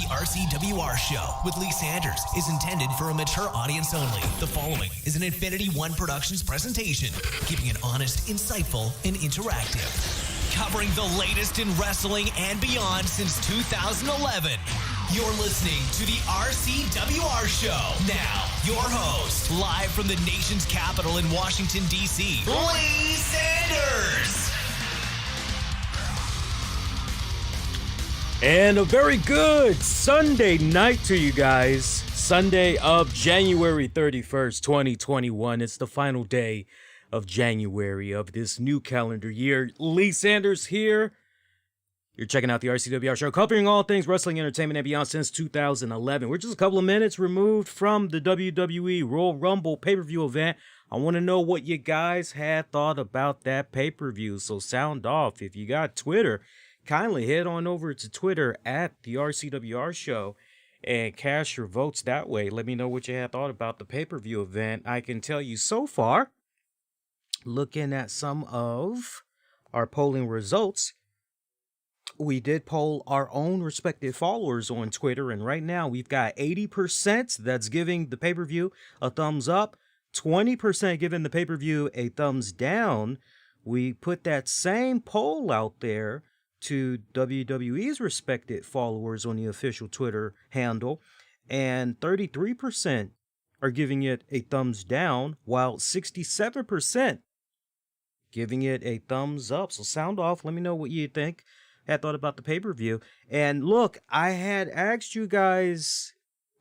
RCWR show with Lee Sanders is intended for a mature audience only. The following is an Infinity One Productions presentation, keeping it honest, insightful, and interactive. Covering the latest in wrestling and beyond since 2011. You're listening to the RCWR show. Now, your host, live from the nation's capital in Washington, D.C., Lee Sanders. And a very good Sunday night to you guys. Sunday of January 31st, 2021. It's the final day of January of this new calendar year. Lee Sanders here. You're checking out the RCWR show, covering all things wrestling, entertainment, and beyond since 2011. We're just a couple of minutes removed from the WWE Royal Rumble pay-per-view event. I want to know what you guys had thought about that pay-per-view. So sound off. If you got Twitter, kindly head on over to Twitter at the RCWR show and cast your votes that way. Let me know what you had thought about the pay-per-view event. I can tell you so far, looking at some of our polling results, we did poll our own respective followers on Twitter, and right now we've got 80% that's giving the pay-per-view a thumbs up, 20% giving the pay-per-view a thumbs down. We put that same poll out there to WWE's respected followers on the official Twitter handle, and 33% are giving it a thumbs down, while 67% giving it a thumbs up. So sound off. Let me know what you think. Had thought about the pay-per-view. And look, I had asked you guys,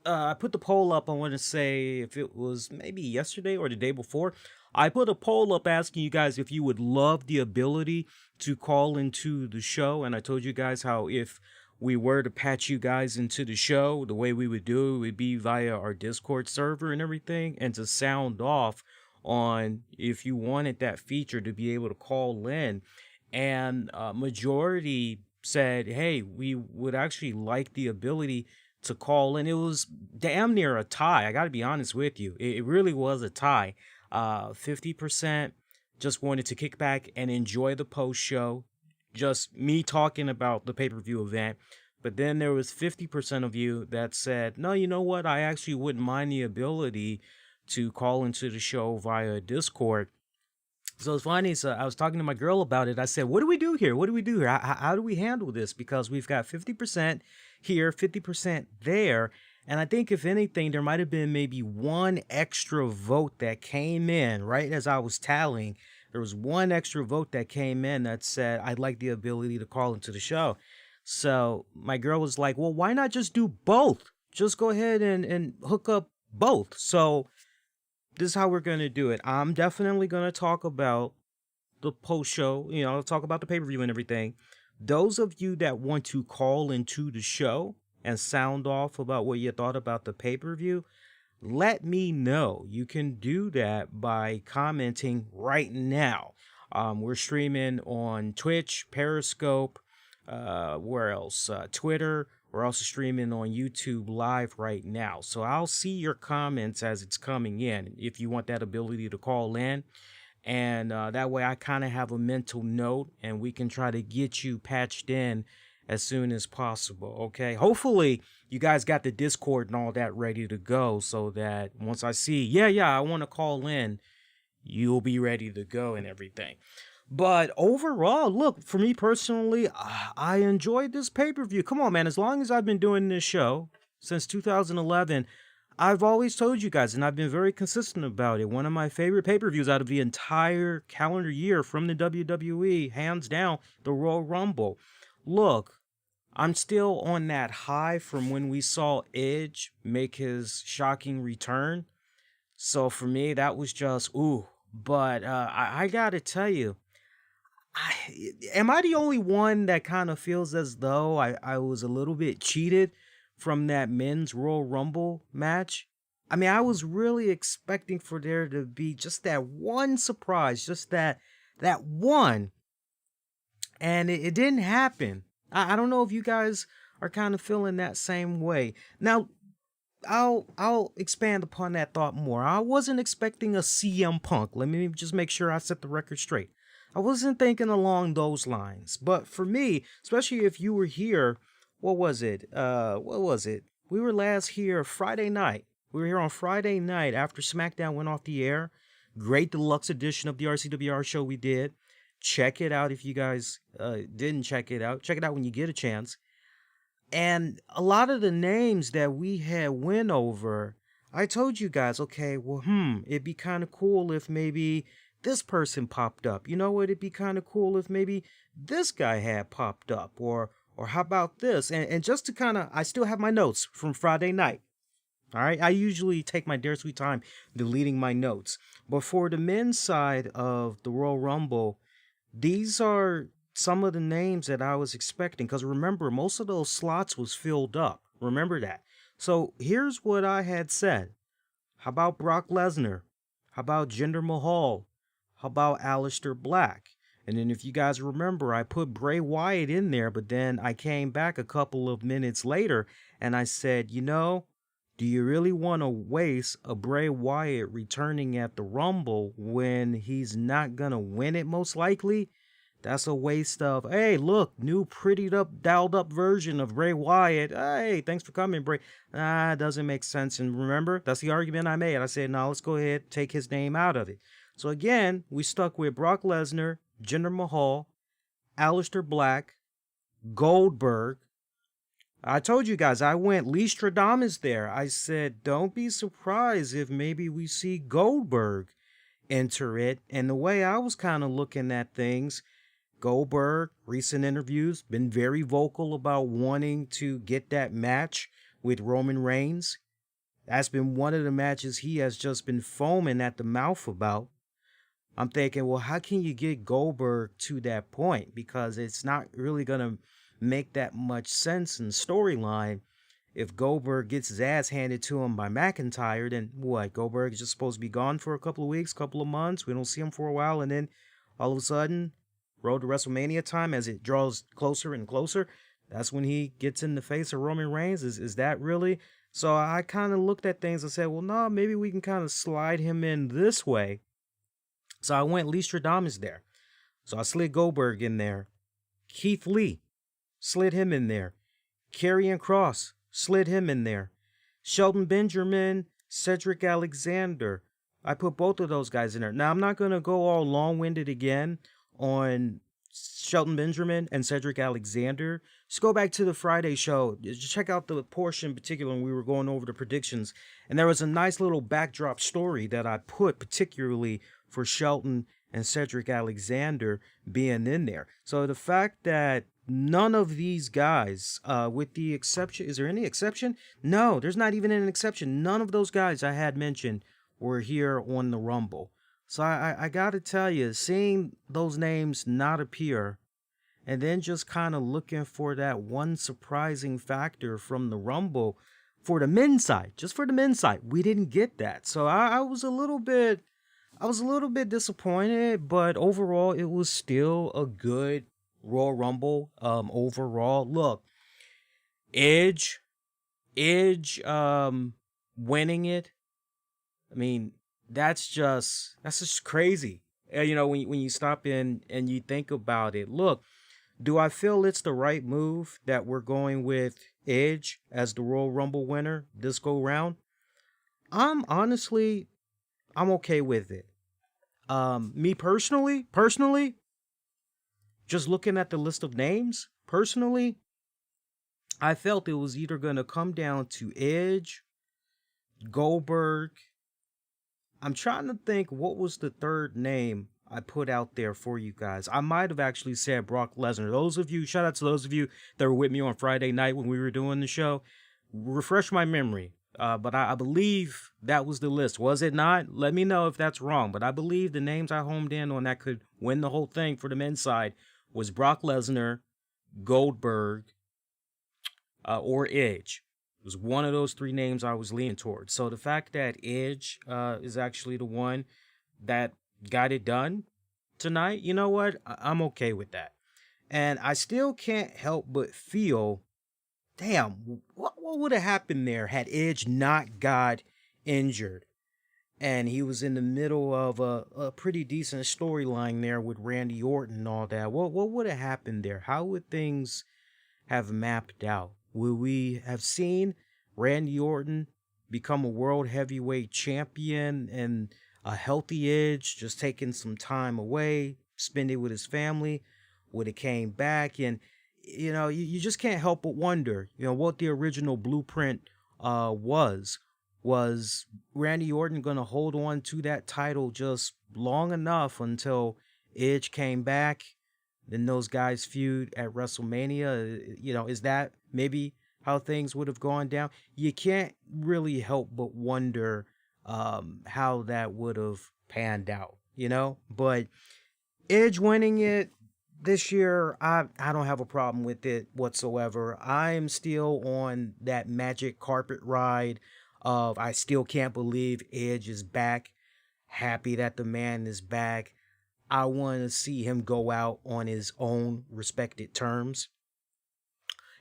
I put the poll up, I want to say if it was maybe yesterday or the day before. I put a poll up asking you guys if you would love the ability to call into the show. And I told you guys how if we were to patch you guys into the show, the way we would do it would be via our Discord server and everything. And to sound off on if you wanted that feature to be able to call in. And majority said, hey, we would actually like the ability to call in. It was damn near a tie. I got to be honest with you. It really was a tie. 50% just wanted to kick back and enjoy the post show, just me talking about the pay-per-view event. But then there was 50% of you that said, no, you know what? I actually wouldn't mind the ability to call into the show via Discord. So it's funny. So I was talking to my girl about it. I said, what do we do here? What do we do here? How do we handle this? Because we've got 50% here, 50% there. And I think if anything, there might have been maybe one extra vote that came in right as I was tallying. There was one extra vote that came in that said, I'd like the ability to call into the show. So my girl was like, well, why not just do both? Just go ahead and hook up both. So this is how we're going to do it. I'm definitely going to talk about the post show, talk about the pay-per-view and everything. Those of you that want to call into the show and sound off about what you thought about the pay-per-view, let me know. You can do that by commenting right now. We're streaming on Twitch, Periscope, where else? Twitter. We're also streaming on YouTube live right now. So I'll see your comments as it's coming in if you want that ability to call in. And that way I kind of have a mental note and we can try to get you patched in as soon as possible, okay? Hopefully you guys got the Discord and all that ready to go so that once I see, I want to call in, you'll be ready to go and everything. But overall, look, for me personally, I enjoyed this pay-per-view. Come on, man, as long as I've been doing this show since 2011, I've always told you guys, and I've been very consistent about it, one of my favorite pay-per-views out of the entire calendar year from the WWE, hands down, the Royal Rumble. Look, I'm still on that high from when we saw Edge make his shocking return. So for me, that was just, ooh. But I got to tell you, am I the only one that kind of feels as though I was a little bit cheated from that men's Royal Rumble match? I mean, I was really expecting for there to be just that one surprise, just that one. And it didn't happen. I don't know if you guys are kind of feeling that same way. Now, I'll expand upon that thought more. I wasn't expecting a CM Punk. Let me just make sure I set the record straight. I wasn't thinking along those lines. But for me, especially if you were here what was it? What was it? We were last here Friday night. We were here on Friday night after Smackdown went off the air. Great deluxe edition of the RCWR show we did. Check it out if you guys didn't check it out. Check it out when you get a chance. And a lot of the names that we had went over, I told you guys, okay, well, it'd be kind of cool if maybe this person popped up. You know what? It'd be kind of cool if maybe this guy had popped up, or how about this? And just to kind of, I still have my notes from Friday night. All right, I usually take my dear sweet time deleting my notes. But for the men's side of the Royal Rumble, these are some of the names that I was expecting. Because remember, most of those slots was filled up. Remember that. So here's what I had said. How about Brock Lesnar? How about Jinder Mahal? How about Aleister Black? And then if you guys remember, I put Bray Wyatt in there, but then I came back a couple of minutes later and I said, do you really want to waste a Bray Wyatt returning at the Rumble when he's not going to win it most likely? That's a waste of, hey, look, new prettied up, dialed up version of Bray Wyatt. Hey, thanks for coming, Bray. It doesn't make sense. And remember, that's the argument I made. I said, no, let's go ahead, take his name out of it. So again, we stuck with Brock Lesnar, Jinder Mahal, Aleister Black, Goldberg. I told you guys, I went Lee Stradamus there. I said, don't be surprised if maybe we see Goldberg enter it. And the way I was kind of looking at things, Goldberg, recent interviews, been very vocal about wanting to get that match with Roman Reigns. That's been one of the matches he has just been foaming at the mouth about. I'm thinking, well, how can you get Goldberg to that point? Because it's not really going to make that much sense in storyline. If Goldberg gets his ass handed to him by McIntyre, then what? Goldberg is just supposed to be gone for a couple of weeks, couple of months. We don't see him for a while. And then all of a sudden, road to WrestleMania time, as it draws closer and closer, that's when he gets in the face of Roman Reigns. Is that really? So I kind of looked at things and said, well, no, maybe we can kind of slide him in this way. So I went Lee Stradamus there. So I slid Goldberg in there. Keith Lee, slid him in there. Karrion Kross, slid him in there. Shelton Benjamin, Cedric Alexander. I put both of those guys in there. Now, I'm not going to go all long-winded again on Shelton Benjamin and Cedric Alexander. Just go back to the Friday show. Just check out the portion in particular when we were going over the predictions. And there was a nice little backdrop story that I put particularly for Shelton and Cedric Alexander being in there. So the fact that none of these guys, with the exception, is there any exception? No, there's not even an exception. None of those guys I had mentioned were here on the Rumble. So I got to tell you, seeing those names not appear and then just kind of looking for that one surprising factor from the Rumble for the men's side, just for the men's side, we didn't get that. So I was a little bit disappointed, but overall it was still a good Royal Rumble. Overall, look, Edge, winning it. I mean, that's just crazy. When you stop in and you think about it. Look, do I feel it's the right move that we're going with Edge as the Royal Rumble winner this go round? I'm okay with it. Me personally, just looking at the list of names, personally, I felt it was either going to come down to Edge, Goldberg. I'm trying to think what was the third name I put out there for you guys. I might have actually said Brock Lesnar. Shout out to those of you that were with me on Friday night when we were doing the show. Refresh my memory. But I believe that was the list. Was it not? Let me know if that's wrong. But I believe the names I homed in on that could win the whole thing for the men's side was Brock Lesnar, Goldberg, or Edge. It was one of those three names I was leaning towards. So the fact that Edge is actually the one that got it done tonight, you know what? I'm okay with that. And I still can't help but feel, damn, what would have happened there had Edge not got injured? And he was in the middle of a pretty decent storyline there with Randy Orton and all that. What would have happened there? How would things have mapped out? Will we have seen Randy Orton become a world heavyweight champion and a healthy Edge just taking some time away, spend it with his family? Would it came back? And, you just can't help but wonder, what the original blueprint was. Was Randy Orton going to hold on to that title just long enough until Edge came back? Then those guys feud at WrestleMania. Is that maybe how things would have gone down? You can't really help but wonder how that would have panned out, But Edge winning it this year, I don't have a problem with it whatsoever. I am still on that magic carpet ride of I still can't believe Edge is back. Happy that the man is back. I want to see him go out on his own respected terms.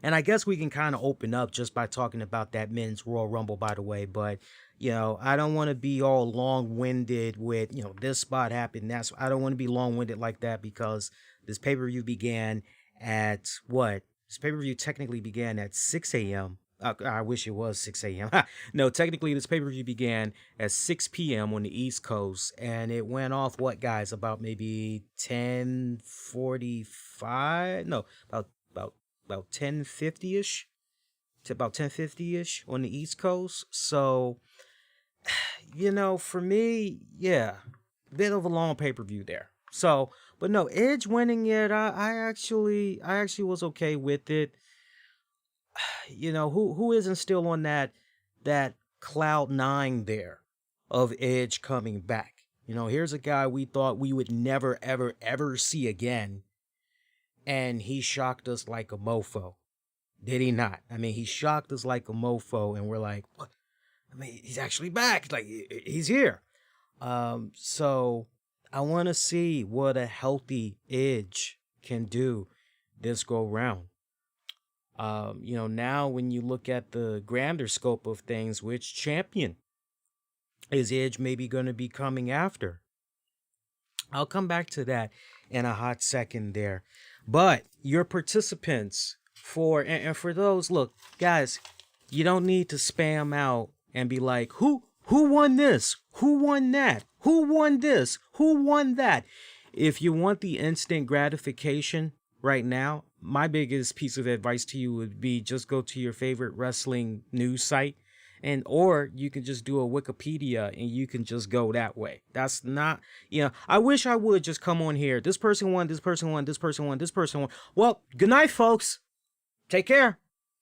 And I guess we can kind of open up just by talking about that men's Royal Rumble, by the way. But, I don't want to be all long-winded with, this spot happened. I don't want to be long-winded like that because this pay-per-view began at what? This pay-per-view technically began at 6 a.m. I wish it was 6 a.m. No, technically this pay-per-view began at 6 p.m. on the East Coast, and it went off, what, guys, about maybe 10:45? No, about 10:50-ish to about 10:50-ish on the East Coast. So, for me, yeah, bit of a long pay-per-view there. So, but no, Edge winning it, I actually was okay with it. Who isn't still on that cloud nine there of Edge coming back? Here's a guy we thought we would never, ever, ever see again. And he shocked us like a mofo. Did he not? I mean, he shocked us like a mofo, and we're like, what? I mean, he's actually back. Like, he's here. So I want to see what a healthy Edge can do this go round. Now when you look at the grander scope of things, which champion is Edge maybe going to be coming after? I'll come back to that in a hot second there. But your participants for those, look, guys, you don't need to spam out and be like, who won this? Who won that? Who won this? Who won that? If you want the instant gratification right now, my biggest piece of advice to you would be just go to your favorite wrestling news site, or you can just do a Wikipedia and you can just go that way. That's not, I wish I would just come on here. This person won, this person won, this person won, this person won. Well, good night, folks. Take care.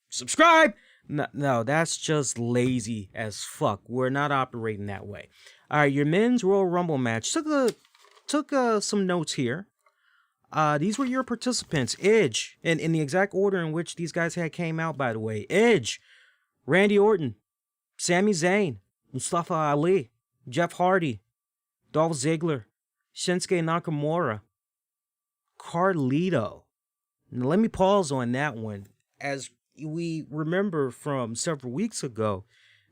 Subscribe. No, that's just lazy as fuck. We're not operating that way. All right, your men's Royal Rumble match. Took some notes here. These were your participants. Edge, and in the exact order in which these guys came out, by the way. Edge, Randy Orton, Sami Zayn, Mustafa Ali, Jeff Hardy, Dolph Ziggler, Shinsuke Nakamura, Carlito. Now, let me pause on that one. As we remember from several weeks ago,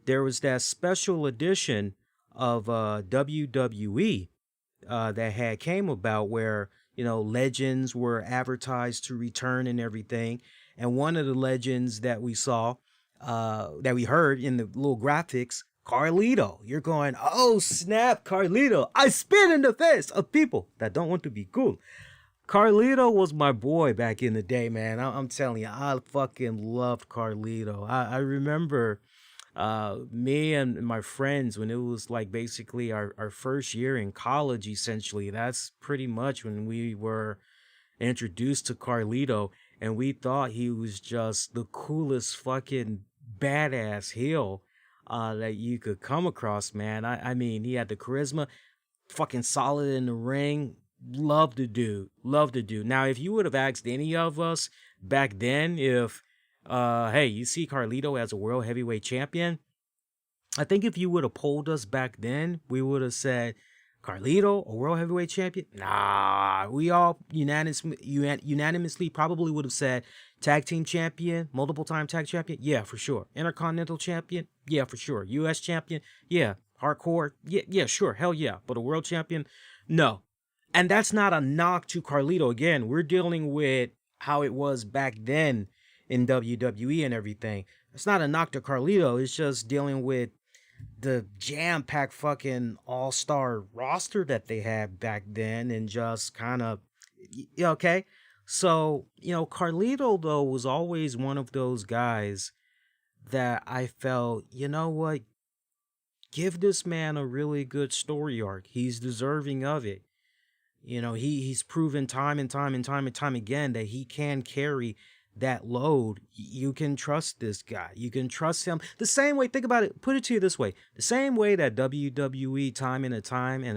there was that special edition of WWE that came about where, legends were advertised to return and everything. And one of the legends that we saw, that we heard in the little graphics, Carlito. You're going, oh snap, Carlito. I spit in the face of people that don't want to be cool. Carlito was my boy back in the day, man. I'm telling you, I fucking loved Carlito. I remember me and my friends when it was like basically our first year in college, essentially. That's pretty much when we were introduced to Carlito, and we thought he was just the coolest fucking badass heel that you could come across, man. I mean, he had the charisma, fucking solid in the ring. Love the dude. Now, if you would have asked any of us back then if, hey, you see Carlito as a world heavyweight champion, I think if you would have polled us back then, we would have said, Carlito, a world heavyweight champion? Nah, we all unanimously probably would have said tag team champion, multiple time tag champion. Yeah, for sure. Intercontinental champion. Yeah, for sure. US champion. Yeah. Hardcore. Yeah, sure. Hell yeah. But a world champion? No. And that's not a knock to Carlito. Again, we're dealing with how it was back then in WWE and everything. It's not a knock to Carlito. It's just dealing with the jam-packed fucking all-star roster that they had back then and just kind of, okay? So, Carlito, though, was always one of those guys that I felt, you know what? Give this man a really good story arc. He's deserving of it. He's proven time and time and time and time again that he can carry that load. You can trust this guy. You can trust him. The same way, think about it, put it to you this way. The same way that WWE time and a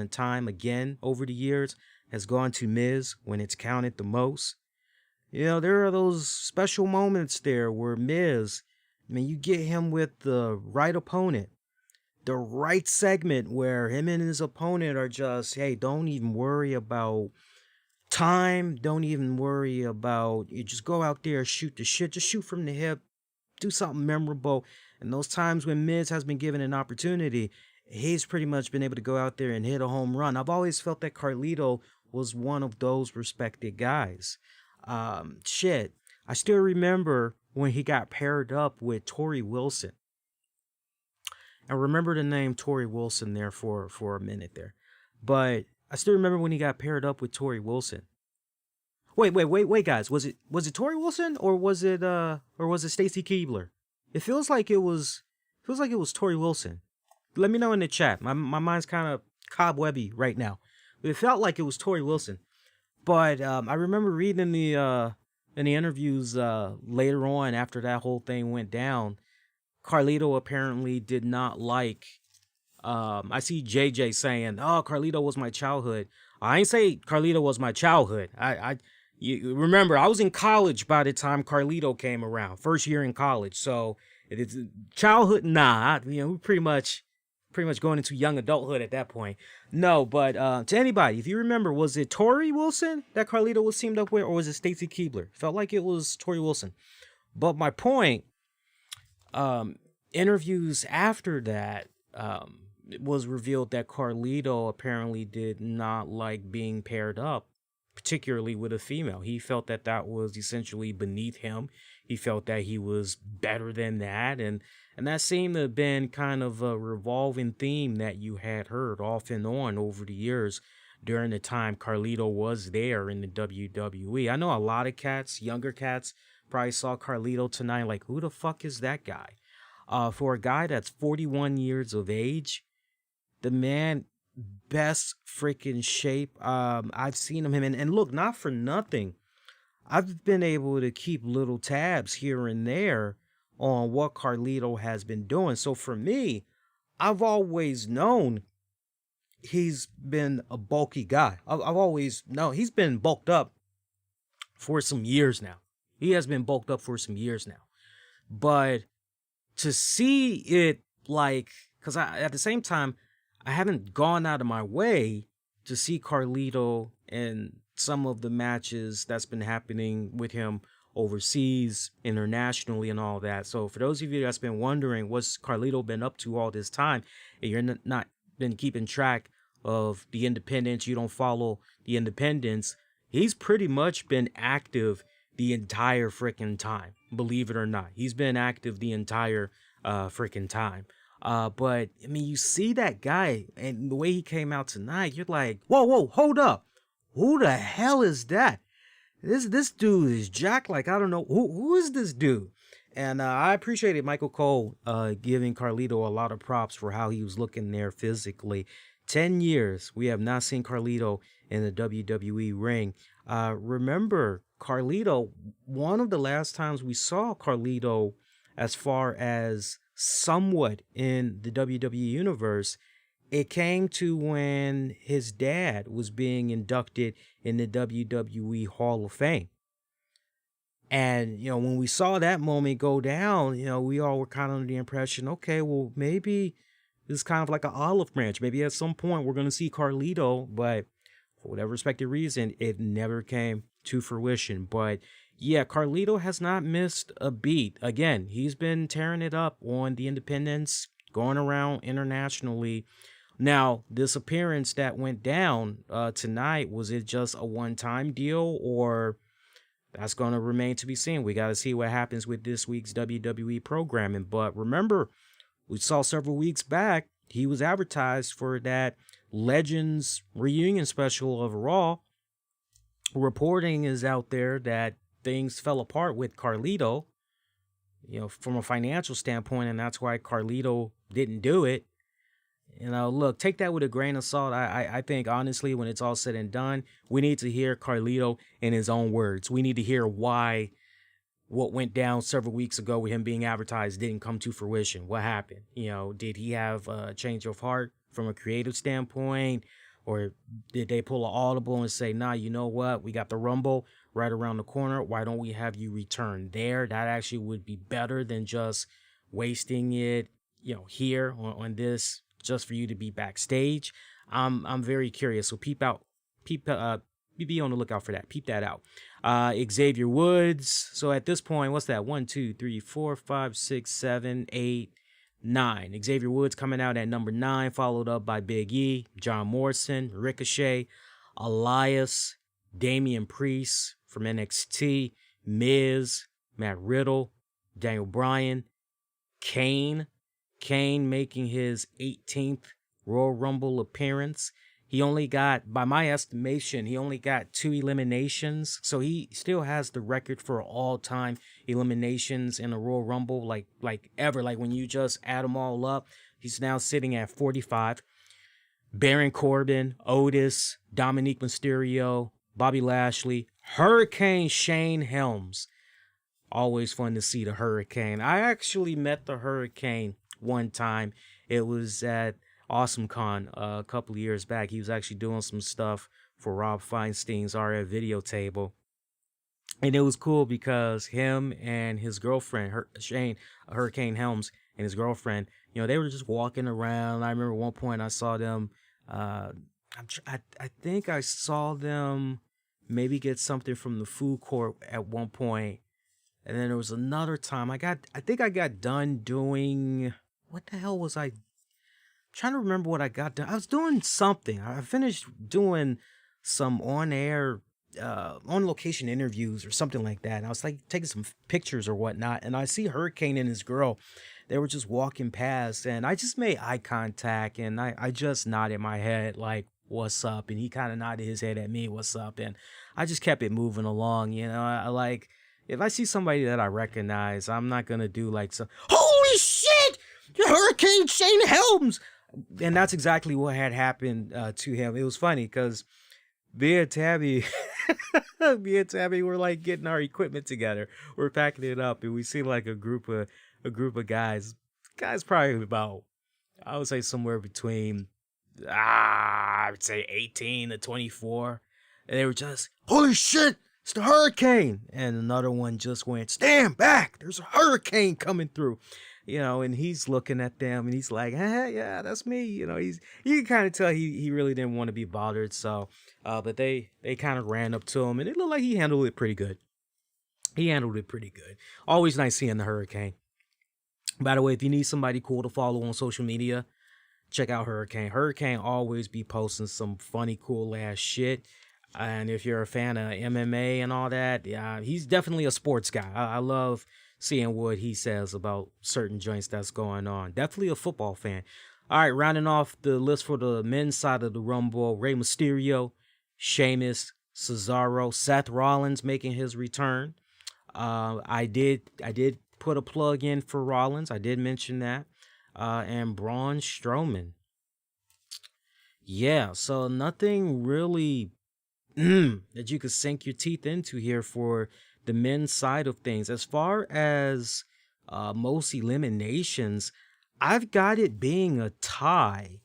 time again over the years has gone to Miz when it's counted the most. There are those special moments there where Miz, you get him with the right opponent, the right segment where him and his opponent are just, hey, don't even worry about time. Don't even worry about, you just go out there, shoot the shit, just shoot from the hip, do something memorable. And those times when Miz has been given an opportunity, he's pretty much been able to go out there and hit a home run. I've always felt that Carlito was one of those respected guys. I still remember when he got paired up with Tori Wilson. And remember the name Tori Wilson there for a minute there. But I still remember when he got paired up with Tori Wilson. Wait, guys. Was it Tori Wilson or was it Stacy Keibler? It feels like it was Tori Wilson. Let me know in the chat. My mind's kind of cobwebby right now. But it felt like it was Tori Wilson. But I remember reading in the interviews later on after that whole thing went down, Carlito apparently did not like. I see JJ saying, "Oh, Carlito was my childhood." I ain't say Carlito was my childhood. You remember I was in college by the time Carlito came around, first year in college. So it's childhood. Nah, we pretty much going into young adulthood at that point. No, but to anybody, if you remember, was it Tori Wilson that Carlito was teamed up with, or was it Stacy Keibler? Felt like it was Tori Wilson. But my point, interviews after that, it was revealed that Carlito apparently did not like being paired up, particularly with a female. He felt that was essentially beneath him. He felt that he was better than that, and that seemed to have been kind of a revolving theme that you had heard off and on over the years during the time Carlito was there in the WWE. I know a lot of cats, younger cats, probably saw Carlito tonight like, who the fuck is that guy? For a guy that's 41 years of age, the man, best freaking shape I've seen him in. And look, not for nothing, I've been able to keep little tabs here and there on what Carlito has been doing. So for me, I've always known he's been a bulky guy. I've always known he's been bulked up for some years now. He has been bulked up for some years now. But to see it because at the same time, I haven't gone out of my way to see Carlito in some of the matches that's been happening with him overseas, internationally, and all that. So for those of you that's been wondering what's Carlito been up to all this time, and you're not been keeping track of the independents, you don't follow the independents, he's pretty much been active the entire freaking time. Believe it or not, he's been active the entire freaking time. But you see that guy and the way he came out tonight, you're like, whoa, hold up. Who the hell is that? This dude is jacked. Like, I don't know. Who is this dude? And I appreciated Michael Cole giving Carlito a lot of props for how he was looking there physically. 10 years, we have not seen Carlito in the WWE ring. Remember, Carlito, one of the last times we saw Carlito as far as somewhat in the WWE universe, it came to when his dad was being inducted in the WWE Hall of Fame. And, when we saw that moment go down, we all were kind of under the impression, okay, well, maybe this is kind of like an olive branch. Maybe at some point we're going to see Carlito, but for whatever respected reason, it never came to fruition. But yeah, Carlito has not missed a beat. Again, he's been tearing it up on the independents, going around internationally. Now, this appearance that went down tonight, was it just a one-time deal, or that's going to remain to be seen. We got to see what happens with this week's WWE programming. But remember, we saw several weeks back, he was advertised for that Legends reunion special of Raw. Reporting is out there that things fell apart with Carlito, from a financial standpoint, and that's why Carlito didn't do it. Look, take that with a grain of salt. I think, honestly, when it's all said and done, we need to hear Carlito in his own words. We need to hear why what went down several weeks ago with him being advertised didn't come to fruition. What happened? Did he have a change of heart from a creative standpoint? Or did they pull an audible and say, nah, you know what? We got the Rumble right around the corner. Why don't we have you return there? That actually would be better than just wasting it, here on this, just for you to be backstage. I'm very curious. So be on the lookout for that. Peep that out. Xavier Woods. So at this point, what's that? 1, 2, 3, 4, 5, 6, 7, 8, 9. Xavier Woods coming out at number 9, followed up by Big E, John Morrison, Ricochet, Elias, Damian Priest from NXT, Miz, Matt Riddle, Daniel Bryan, Kane making his 18th Royal Rumble appearance. He only got, by my estimation, 2 eliminations. So he still has the record for all-time eliminations in the Royal Rumble, like ever. Like when you just add them all up, he's now sitting at 45. Baron Corbin, Otis, Dominic Mysterio, Bobby Lashley, Hurricane Shane Helms. Always fun to see the Hurricane. I actually met the Hurricane one time. It was at Awesome Con a couple of years back. He was actually doing some stuff for Rob Feinstein's RF video table. And it was cool because him and his girlfriend, Hurricane Helms, and his girlfriend, they were just walking around. I remember one point I saw them, I think I saw them maybe get something from the food court at one point. And then there was another time I think I got done doing, what the hell was I trying to remember what I got done. I was doing something. I finished doing some on-air, on-location interviews or something like that. And I was like taking some pictures or whatnot. And I see Hurricane and his girl. They were just walking past. And I just made eye contact. And I just nodded my head like, what's up? And he kind of nodded his head at me, what's up? And I just kept it moving along. I like, if I see somebody that I recognize, I'm not going to do like some, holy shit! Hurricane Shane Helms! And that's exactly what had happened to him. It was funny because me and Tabby were like getting our equipment together. We're packing it up, and we see like a group of guys. Guys probably about, I would say somewhere between I would say 18 to 24. And they were just, holy shit, it's the Hurricane. And another one just went, stand back, there's a hurricane coming through. And he's looking at them and he's like, yeah, that's me. You can kind of tell he really didn't want to be bothered. So, but they kind of ran up to him and it looked like he handled it pretty good. Always nice seeing the Hurricane. By the way, if you need somebody cool to follow on social media, check out Hurricane. Hurricane always be posting some funny, cool ass shit. And if you're a fan of MMA and all that, yeah, he's definitely a sports guy. I love seeing what he says about certain joints that's going on. Definitely a football fan. All right, rounding off the list for the men's side of the Rumble, Rey Mysterio, Sheamus, Cesaro, Seth Rollins making his return. I did put a plug in for Rollins. I did mention that. And Braun Strowman. Yeah, so nothing really that you could sink your teeth into here for the men's side of things. As far as most eliminations, I've got it being a tie,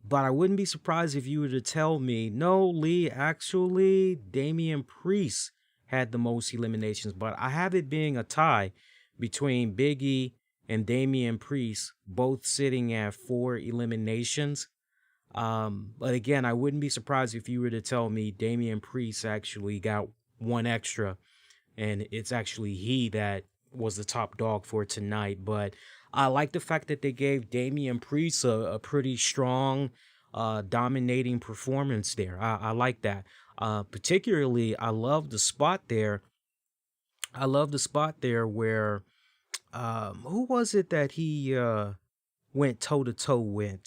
but I wouldn't be surprised if you were to tell me, no, Lee, actually, Damian Priest had the most eliminations, but I have it being a tie between Big E and Damian Priest, both sitting at 4 eliminations. But again, I wouldn't be surprised if you were to tell me Damian Priest actually got 1 extra, and it's actually he that was the top dog for tonight. But I like the fact that they gave Damian Priest a pretty strong, dominating performance there. I like that. Particularly, I love the spot there I love the spot there where who was it that he went toe to toe with?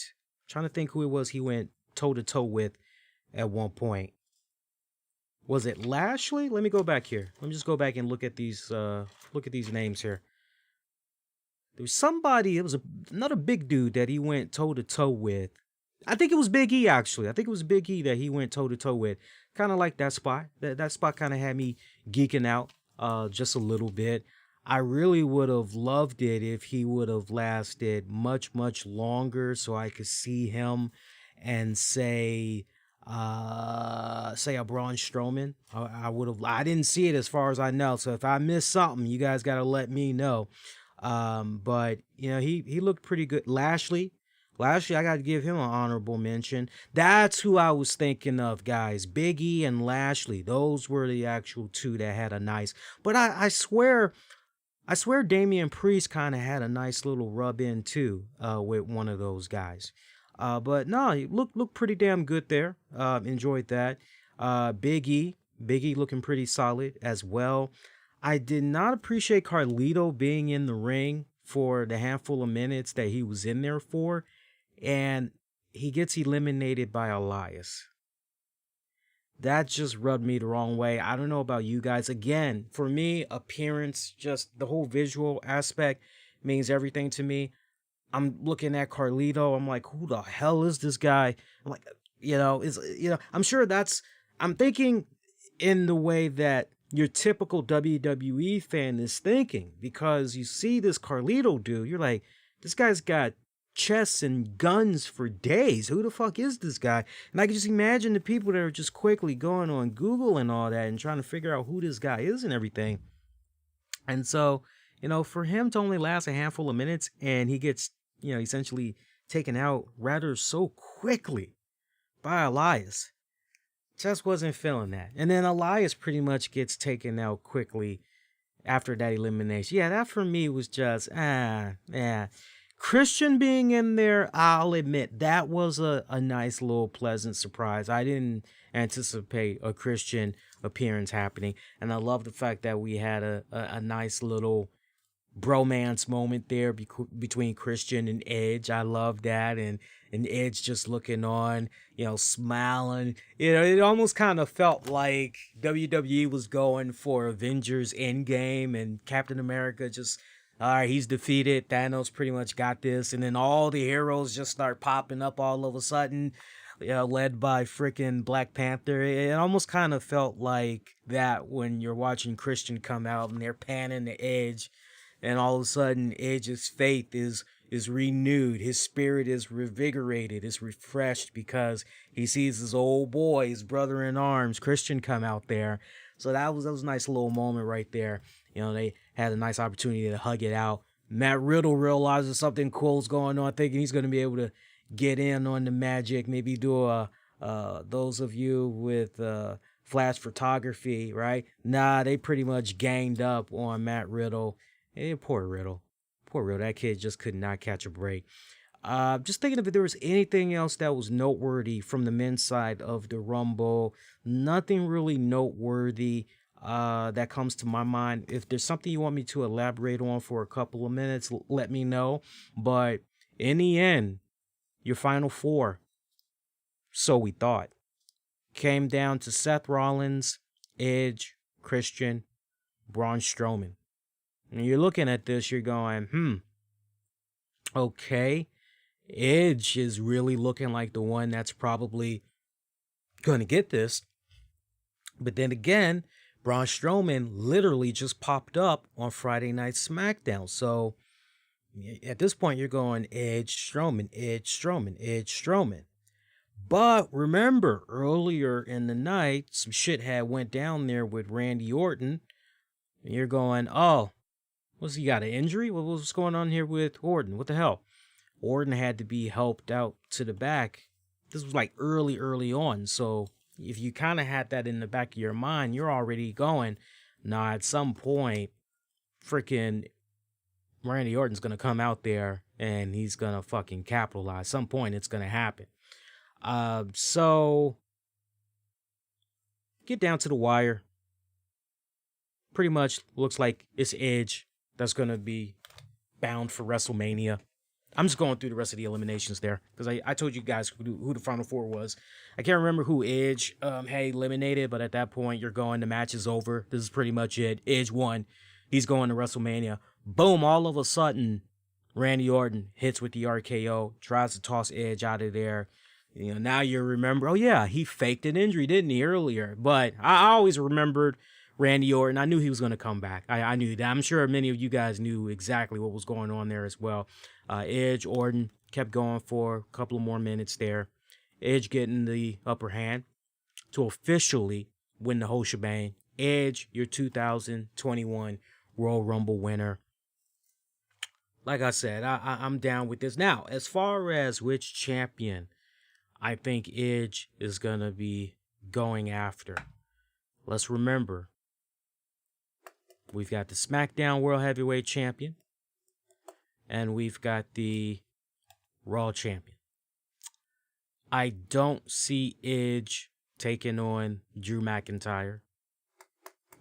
Trying to think who it was he went toe to toe with at one point. Was it Lashley? Let me go back here. Let me just go back and look at these names here. There was somebody, it was another big dude that he went toe to toe with. I think it was Big E, actually. I think it was Big E that he went toe to toe with. Kind of like that spot. That spot kind of had me geeking out just a little bit. I really would have loved it if he would have lasted much, much longer so I could see him and say a Braun Strowman. I didn't see it as far as I know. So if I missed something, you guys got to let me know. But you know, he looked pretty good. Lashley, I got to give him an honorable mention. That's who I was thinking of, guys. Big E and Lashley. Those were the actual two that had a nice, but I swear Damian Priest kind of had a nice little rub in too, with one of those guys. But no, he looked pretty damn good there. Enjoyed that. Big E looking pretty solid as well. I did not appreciate Carlito being in the ring for the handful of minutes that he was in there for, and he gets eliminated by Elias. That just rubbed me the wrong way. I don't know about you guys. Again, for me, appearance, just the whole visual aspect means everything to me. I'm looking at Carlito. I'm like, who the hell is this guy? I'm like, I'm sure I'm thinking in the way that your typical WWE fan is thinking, because you see this Carlito dude, you're like, this guy's got chests and guns for days. Who the fuck is this guy? And I can just imagine the people that are just quickly going on Google and all that and trying to figure out who this guy is and everything. And so, for him to only last a handful of minutes and he gets, essentially taken out rather so quickly by Elias, just wasn't feeling that. And then Elias pretty much gets taken out quickly after that elimination. Yeah, that for me was just, Christian being in there, I'll admit, that was a nice little pleasant surprise. I didn't anticipate a Christian appearance happening. And I love the fact that we had a nice little bromance moment there between Christian and Edge. I love that. And Edge just looking on, smiling. It almost kind of felt like WWE was going for Avengers Endgame and Captain America just, all right, he's defeated. Thanos pretty much got this. And then all the heroes just start popping up all of a sudden, led by freaking Black Panther. It almost kind of felt like that when you're watching Christian come out and they're panning the Edge. And all of a sudden, Edge's faith is renewed. His spirit is revigorated, is refreshed because he sees his old boy, his brother in arms, Christian, come out there. So that was a nice little moment right there. They had a nice opportunity to hug it out. Matt Riddle realizes something cool's going on, thinking he's going to be able to get in on the magic, maybe do those of you with flash photography, right? Nah, they pretty much ganged up on Matt Riddle. Hey, poor Riddle. That kid just could not catch a break. Just thinking if there was anything else that was noteworthy from the men's side of the Rumble. Nothing really noteworthy that comes to my mind. If there's something you want me to elaborate on for a couple of minutes, let me know. But in the end, your final four, so we thought, came down to Seth Rollins, Edge, Christian, Braun Strowman. And you're looking at this, you're going, okay, Edge is really looking like the one that's probably going to get this. But then again, Braun Strowman literally just popped up on Friday Night Smackdown. So at this point, you're going Edge, Strowman, Edge, Strowman, Edge, Strowman. But remember, earlier in the night, some shit had went down there with Randy Orton. And you're going, oh, what's he got, an injury? What's going on here with Orton? What the hell? Orton had to be helped out to the back. This was like early on. So if you kind of had that in the back of your mind, you're already going, nah, at some point, freaking Randy Orton's going to come out there and he's going to fucking capitalize. Some point it's going to happen. So get down to the wire. pretty much looks like it's Edge that's going to be bound for WrestleMania. I'm just going through the rest of the eliminations there because I told you guys who the Final Four was. I can't remember who Edge had eliminated, but at that point, you're going, the match is over. This is pretty much it. Edge won. He's going to WrestleMania. Boom, all of a sudden, Randy Orton hits with the RKO, tries to toss Edge out of there. You know, now you remember, oh yeah, he faked an injury, didn't he, earlier? But I always remembered Randy Orton. I knew he was going to come back. I knew that. I'm sure many of you guys knew exactly what was going on there as well. Edge, Orton kept going for a couple of more minutes there. Edge getting the upper hand to officially win the whole shebang. Edge, your 2021 Royal Rumble winner. Like I said, I'm down with this. Now, as far as which champion I think Edge is going to be going after, let's remember, we've got the Smackdown World Heavyweight Champion, and we've got the Raw Champion. I don't see Edge taking on Drew McIntyre.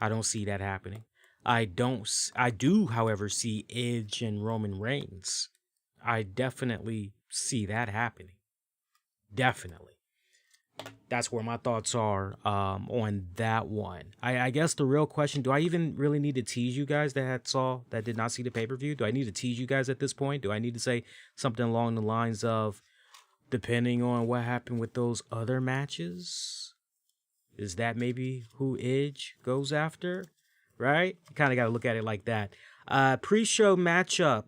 I don't see that happening. I do, however, see Edge and Roman Reigns. I definitely see that happening. Definitely. That's where my thoughts are on that one. I guess the real question, do I even really need to tease you guys that did not see the pay-per-view? Do I need to tease you guys at this point? Do I need to say something along the lines of, depending on what happened with those other matches, is that maybe who Edge goes after? Right? You kind of got to look at it like that. Pre-show matchup,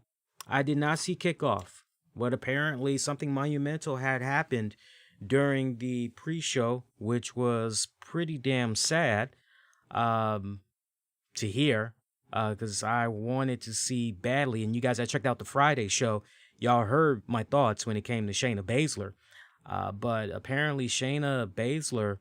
I did not see kickoff, but apparently something monumental had happened during the pre-show, which was pretty damn sad to hear, because I wanted to see badly, and you guys that checked out the Friday show, y'all heard my thoughts when it came to Shayna Baszler, but apparently Shayna Baszler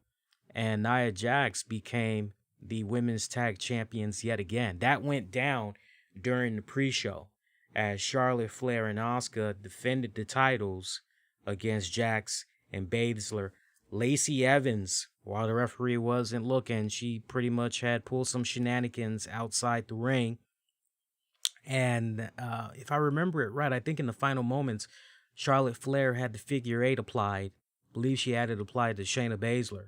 and Nia Jax became the women's tag champions yet again. That went down during the pre-show as Charlotte Flair and Asuka defended the titles against Jax and Baszler. Lacey Evans, while the referee wasn't looking, she pretty much had pulled some shenanigans outside the ring. And if I remember it right, I think in the final moments, Charlotte Flair had the figure 8 applied. I believe she had it applied to Shayna Baszler.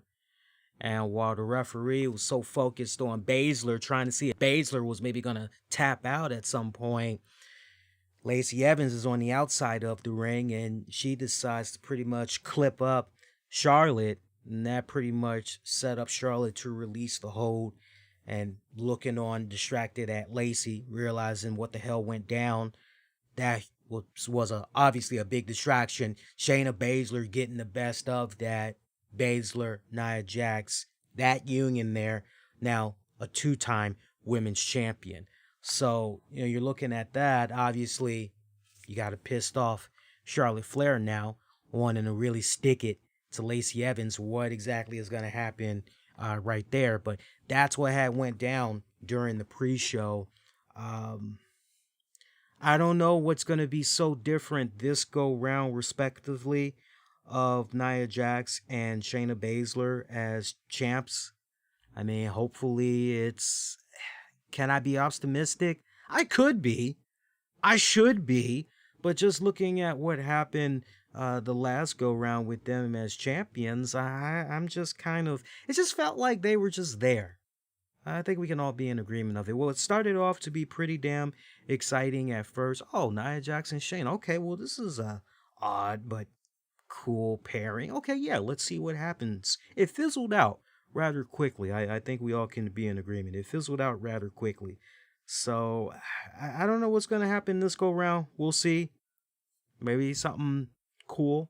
And while the referee was so focused on Baszler, trying to see if Baszler was maybe going to tap out at some point, Lacey Evans is on the outside of the ring, and she decides to pretty much clip up Charlotte, and that pretty much set up Charlotte to release the hold. And looking on distracted at Lacey, realizing what the hell went down, that was obviously a big distraction. Shayna Baszler getting the best of that. Baszler, Nia Jax, that union there, now a 2-time women's champion. So, you're looking at that. Obviously, you got a pissed off Charlotte Flair now, wanting to really stick it to Lacey Evans. What exactly is going to happen right there? But that's what had went down during the pre-show. I don't know what's going to be so different this go round, respectively, of Nia Jax and Shayna Baszler as champs. I mean, hopefully it's... Can I be optimistic? I could be. I should be. But just looking at what happened the last go round with them as champions, I'm just kind of... It just felt like they were just there. I think we can all be in agreement of it. Well, it started off to be pretty damn exciting at first. Oh, Nia Jax and Shayna. Okay, well, this is a odd but cool pairing. Okay, yeah, let's see what happens. It fizzled out rather quickly. I think we all can be in agreement. It fizzled out rather quickly. So, I don't know what's going to happen this go round. We'll see. Maybe something cool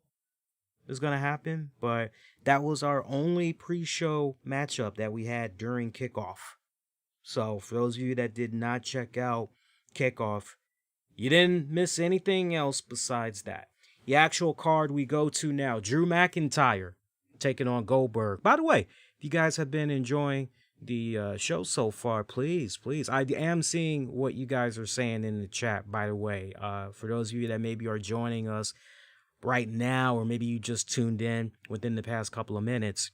is going to happen. But that was our only pre-show matchup that we had during kickoff. So, for those of you that did not check out kickoff, you didn't miss anything else besides that. The actual card we go to now, Drew McIntyre taking on Goldberg. By the way, if you guys have been enjoying the show so far, please, I am seeing what you guys are saying in the chat, by the way. For those of you that maybe are joining us right now, or maybe you just tuned in within the past couple of minutes,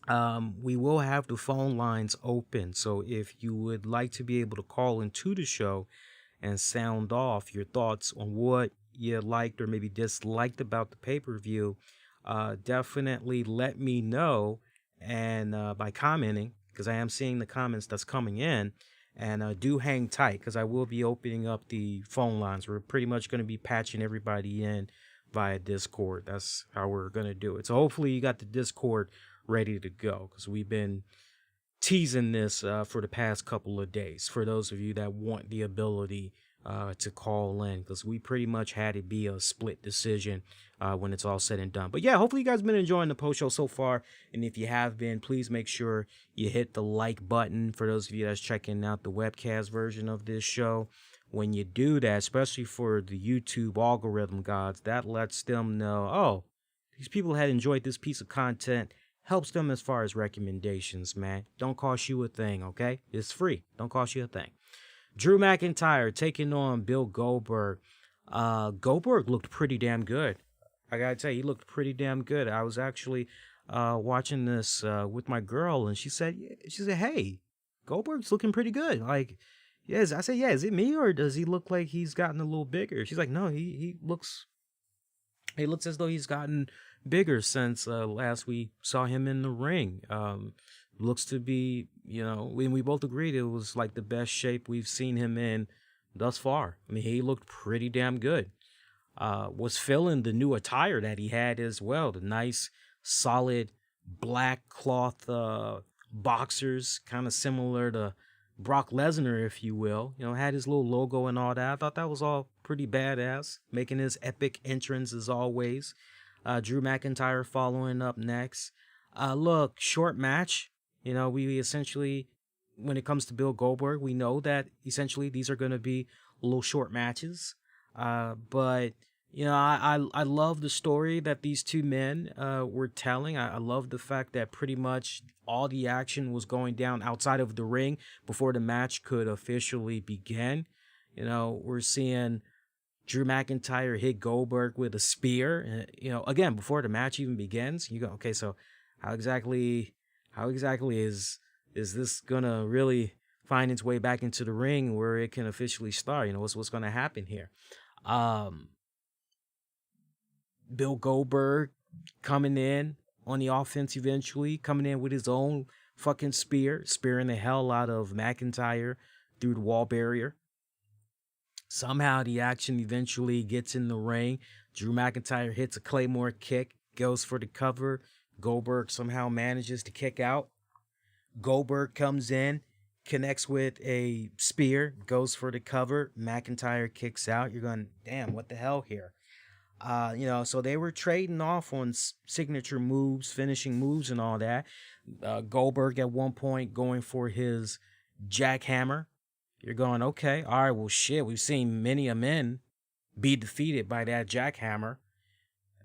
We will have the phone lines open. So if you would like to be able to call into the show and sound off your thoughts on what you liked or maybe disliked about the pay-per-view, definitely let me know. And by commenting, because I am seeing the comments that's coming in. And do hang tight, because I will be opening up the phone lines. We're pretty much going to be patching everybody in via Discord. That's how we're going to do it. So hopefully you got the Discord ready to go, because we've been teasing this for the past couple of days for those of you that want the ability to call in, because we pretty much had it be a split decision when it's all said and done. But yeah, hopefully you guys have been enjoying the post show so far, and if you have been, please make sure you hit the like button for those of you that's checking out the webcast version of this show. When you do that, especially for the YouTube algorithm gods, that lets them know, oh, these people had enjoyed this piece of content. Helps them as far as recommendations, man. Don't cost you a thing, okay? It's free. Don't cost you a thing. Drew McIntyre taking on Bill Goldberg. Goldberg looked pretty damn good. I gotta tell you, he looked pretty damn good. I was actually watching this with my girl, and she said, hey, Goldberg's looking pretty good. Like, yes, I said, yeah, is it me, or does he look like he's gotten a little bigger? She's like, no, he looks as though he's gotten bigger since last we saw him in the ring. Looks to be, we both agreed it was like the best shape we've seen him in thus far. I mean, he looked pretty damn good. Was feeling the new attire that he had as well. The nice, solid black cloth boxers, kind of similar to Brock Lesnar, if you will. Had his little logo and all that. I thought that was all pretty badass. Making his epic entrance as always. Drew McIntyre following up next. Look, short match. We essentially, when it comes to Bill Goldberg, we know that essentially these are going to be little short matches. But I love the story that these two men were telling. I love the fact that pretty much all the action was going down outside of the ring before the match could officially begin. We're seeing Drew McIntyre hit Goldberg with a spear. Again, before the match even begins, you go, okay, so how exactly is this gonna really find its way back into the ring where it can officially start? What's gonna happen here? Bill Goldberg coming in on the offense eventually, coming in with his own fucking spearing the hell out of McIntyre through the wall barrier. Somehow the action eventually gets in the ring. Drew McIntyre hits a Claymore kick, goes for the cover. Goldberg somehow manages to kick out. Goldberg comes in, connects with a spear, goes for the cover. McIntyre kicks out. You're going, damn, what the hell here? So they were trading off on signature moves, finishing moves and all that. Goldberg at one point going for his jackhammer. You're going, okay, all right, well, shit, we've seen many a men be defeated by that jackhammer.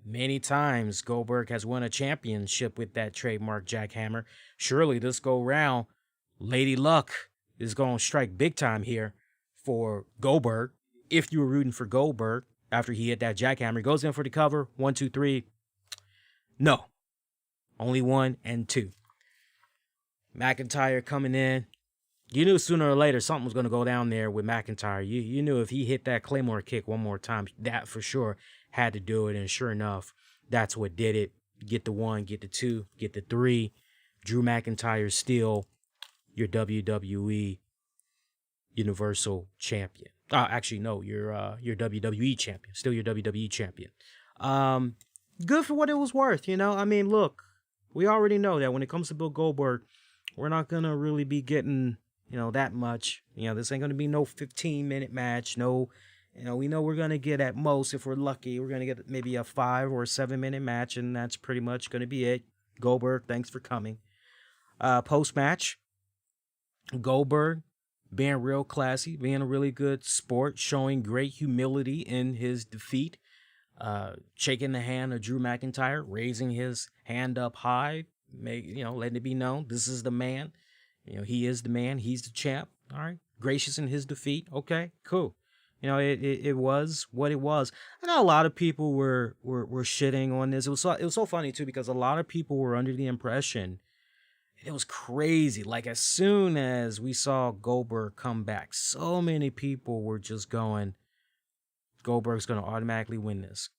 Many times Goldberg has won a championship with that trademark jackhammer. Surely this go round, Lady Luck is going to strike big time here for Goldberg. If you were rooting for Goldberg after he hit that jackhammer, he goes in for the cover. 1, 2, 3. No. Only 1 and 2. McIntyre coming in. You knew sooner or later something was going to go down there with McIntyre. You knew if he hit that Claymore kick one more time, that for sure had to do it. And sure enough, that's what did it. Get the 1, get the 2, get the 3. Drew McIntyre still your WWE Universal Champion. Actually, no, you're WWE Champion. Still your WWE Champion. Good for what it was worth, I mean, look, we already know that when it comes to Bill Goldberg, we're not going to really be getting that much. This ain't going to be no 15-minute match. No, we know we're going to get at most, if we're lucky, we're going to get maybe a 5 or 7-minute match, and that's pretty much going to be it. Goldberg, thanks for coming. Post-match, Goldberg being real classy, being a really good sport, showing great humility in his defeat, shaking the hand of Drew McIntyre, raising his hand up high, letting it be known, this is the man. He is the man. He's the champ. All right. Gracious in his defeat. Okay, cool. It was what it was. I know a lot of people were shitting on this. It was so funny too, because a lot of people were under the impression It was crazy. Like, as soon as we saw Goldberg come back, so many people were just going, Goldberg's going to automatically win this.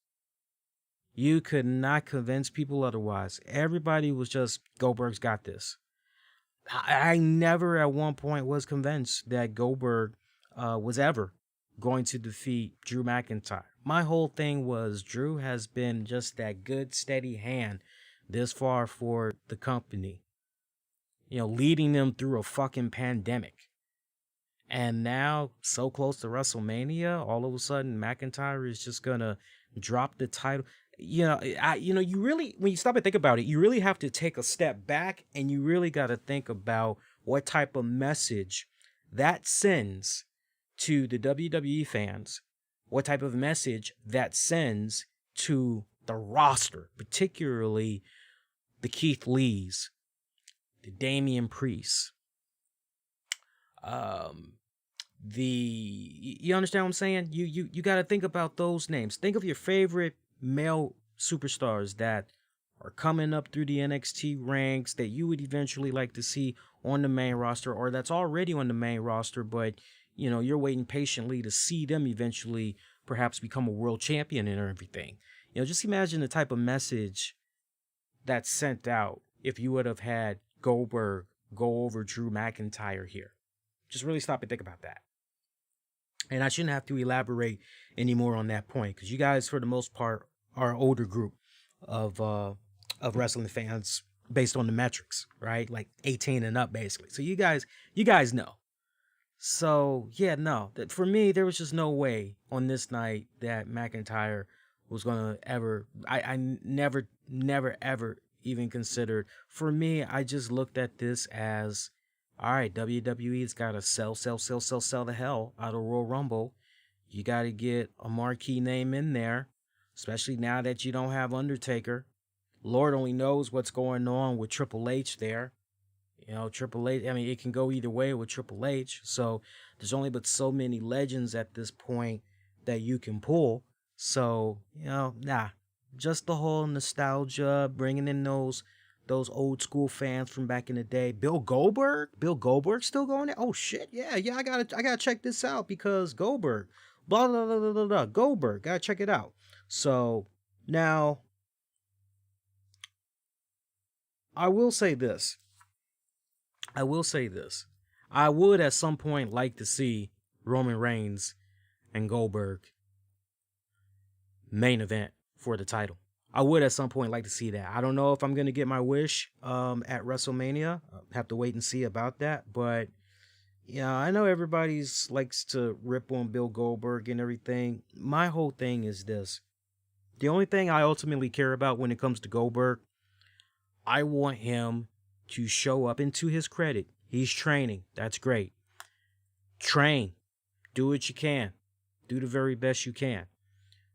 You could not convince people otherwise. Everybody was just, Goldberg's got this. I never at one point was convinced that Goldberg was ever going to defeat Drew McIntyre. My whole thing was Drew has been just that good, steady hand this far for the company. You know, leading them through a fucking pandemic. And now, so close to WrestleMania, all of a sudden, McIntyre is just gonna drop the title. You really, when you stop and think about it, you really have to take a step back and you really got to think about what type of message that sends to the WWE fans, what type of message that sends to the roster, particularly the Keith Lees, the Damian Priests, you understand what I'm saying? You got to think about those names. Think of your favorite male superstars that are coming up through the NXT ranks that you would eventually like to see on the main roster, or that's already on the main roster, but you know, you're waiting patiently to see them eventually perhaps become a world champion and everything. You know, just imagine the type of message that's sent out if you would have had Goldberg go over Drew McIntyre here. Just really stop and think about that. And I shouldn't have to elaborate anymore on that point, because you guys, for the most part, are an older group of wrestling fans based on the metrics, right? Like 18 and up, basically. So you guys know. So yeah, no, that for me, there was just no way on this night that McIntyre was gonna ever. I never, ever even considered. For me, I just looked at this as, all right, WWE's got to sell the hell out of Royal Rumble. You got to get a marquee name in there, especially now that you don't have Undertaker. Lord only knows what's going on with Triple H there. You know, Triple H, I mean, it can go either way with Triple H. So there's only but so many legends at this point that you can pull. So, you know, just the whole nostalgia, bringing in those old school fans from back in the day. Bill Goldberg still going there? Oh shit, yeah, I gotta check this out because Goldberg, blah blah blah blah blah, Goldberg, gotta check it out. So now, I will say this. I would at some point like to see Roman Reigns and Goldberg main event for the title. I would at some point like to see that. I don't know if I'm going to get my wish at WrestleMania. I'll have to wait and see about that. But, yeah, I know everybody's likes to rip on Bill Goldberg and everything. My whole thing is this. The only thing I ultimately care about when it comes to Goldberg, I want him to show up, and to his credit, he's training. That's great. Train. Do what you can. Do the very best you can.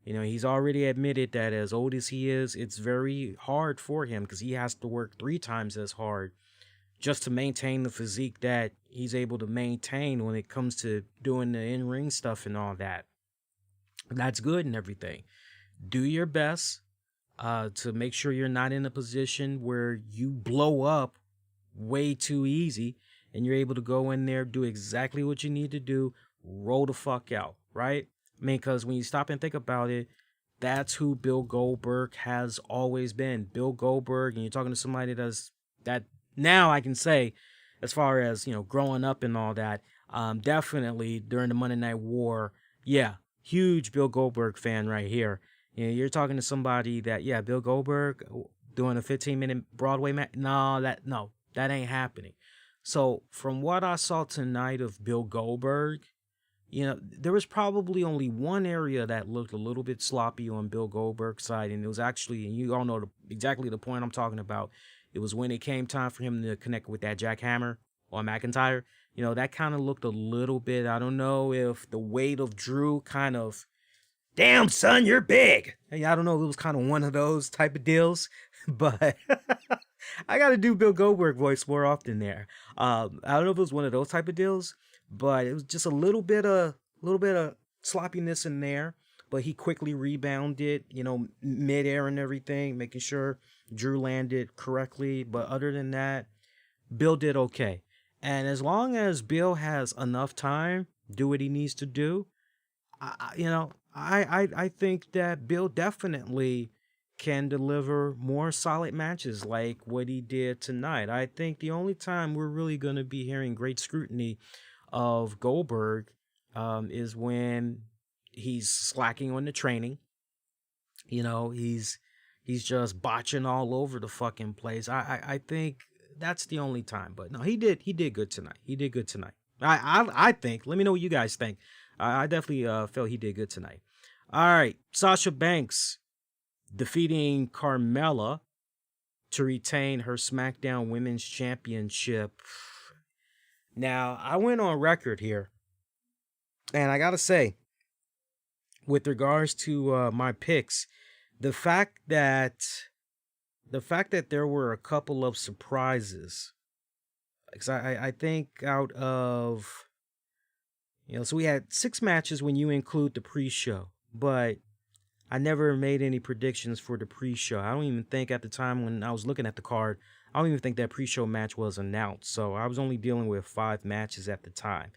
You know, he's already admitted that as old as he is, it's very hard for him because he has to work 3 times as hard just to maintain the physique that he's able to maintain when it comes to doing the in-ring stuff and all that. That's good and everything. Do your best to make sure you're not in a position where you blow up way too easy and you're able to go in there, do exactly what you need to do, roll the fuck out, right? I mean, because when you stop and think about it, that's who Bill Goldberg has always been. Bill Goldberg, and you're talking to somebody that now I can say, as far as, you know, growing up and all that, definitely during the Monday Night War, yeah, huge Bill Goldberg fan right here. You know, you're talking to somebody that, yeah, Bill Goldberg doing a 15-minute Broadway match. No, that ain't happening. So from what I saw tonight of Bill Goldberg, you know, there was probably only one area that looked a little bit sloppy on Bill Goldberg's side, and it was actually, and you all know exactly the point I'm talking about, it was when it came time for him to connect with that jackhammer on McIntyre. You know, that kind of looked a little bit, I don't know if the weight of Drew kind of, damn, son, you're big. I don't know if it was kind of one of those type of deals, but I got to do Bill Goldberg voice more often there. I don't know if it was one of those type of deals, but it was just a little bit of sloppiness in there. But he quickly rebounded, you know, midair and everything, making sure Drew landed correctly. But other than that, Bill did okay. And as long as Bill has enough time, do what he needs to do, I think that Bill definitely can deliver more solid matches like what he did tonight. I think the only time we're really going to be hearing great scrutiny of Goldberg is when he's slacking on the training. He's just botching all over the fucking place. I think that's the only time. But no, he did good tonight. He did good tonight. I think. Let me know what you guys think. I definitely felt he did good tonight. All right, Sasha Banks defeating Carmella to retain her SmackDown Women's Championship. Now, I went on record here, and I gotta say, with regards to my picks, the fact that there were a couple of surprises, because I think out of, so we had 6 matches when you include the pre-show, but I never made any predictions for the pre-show. I don't even think at the time when I was looking at the card, I don't even think that pre-show match was announced. So I was only dealing with 5 matches at the time.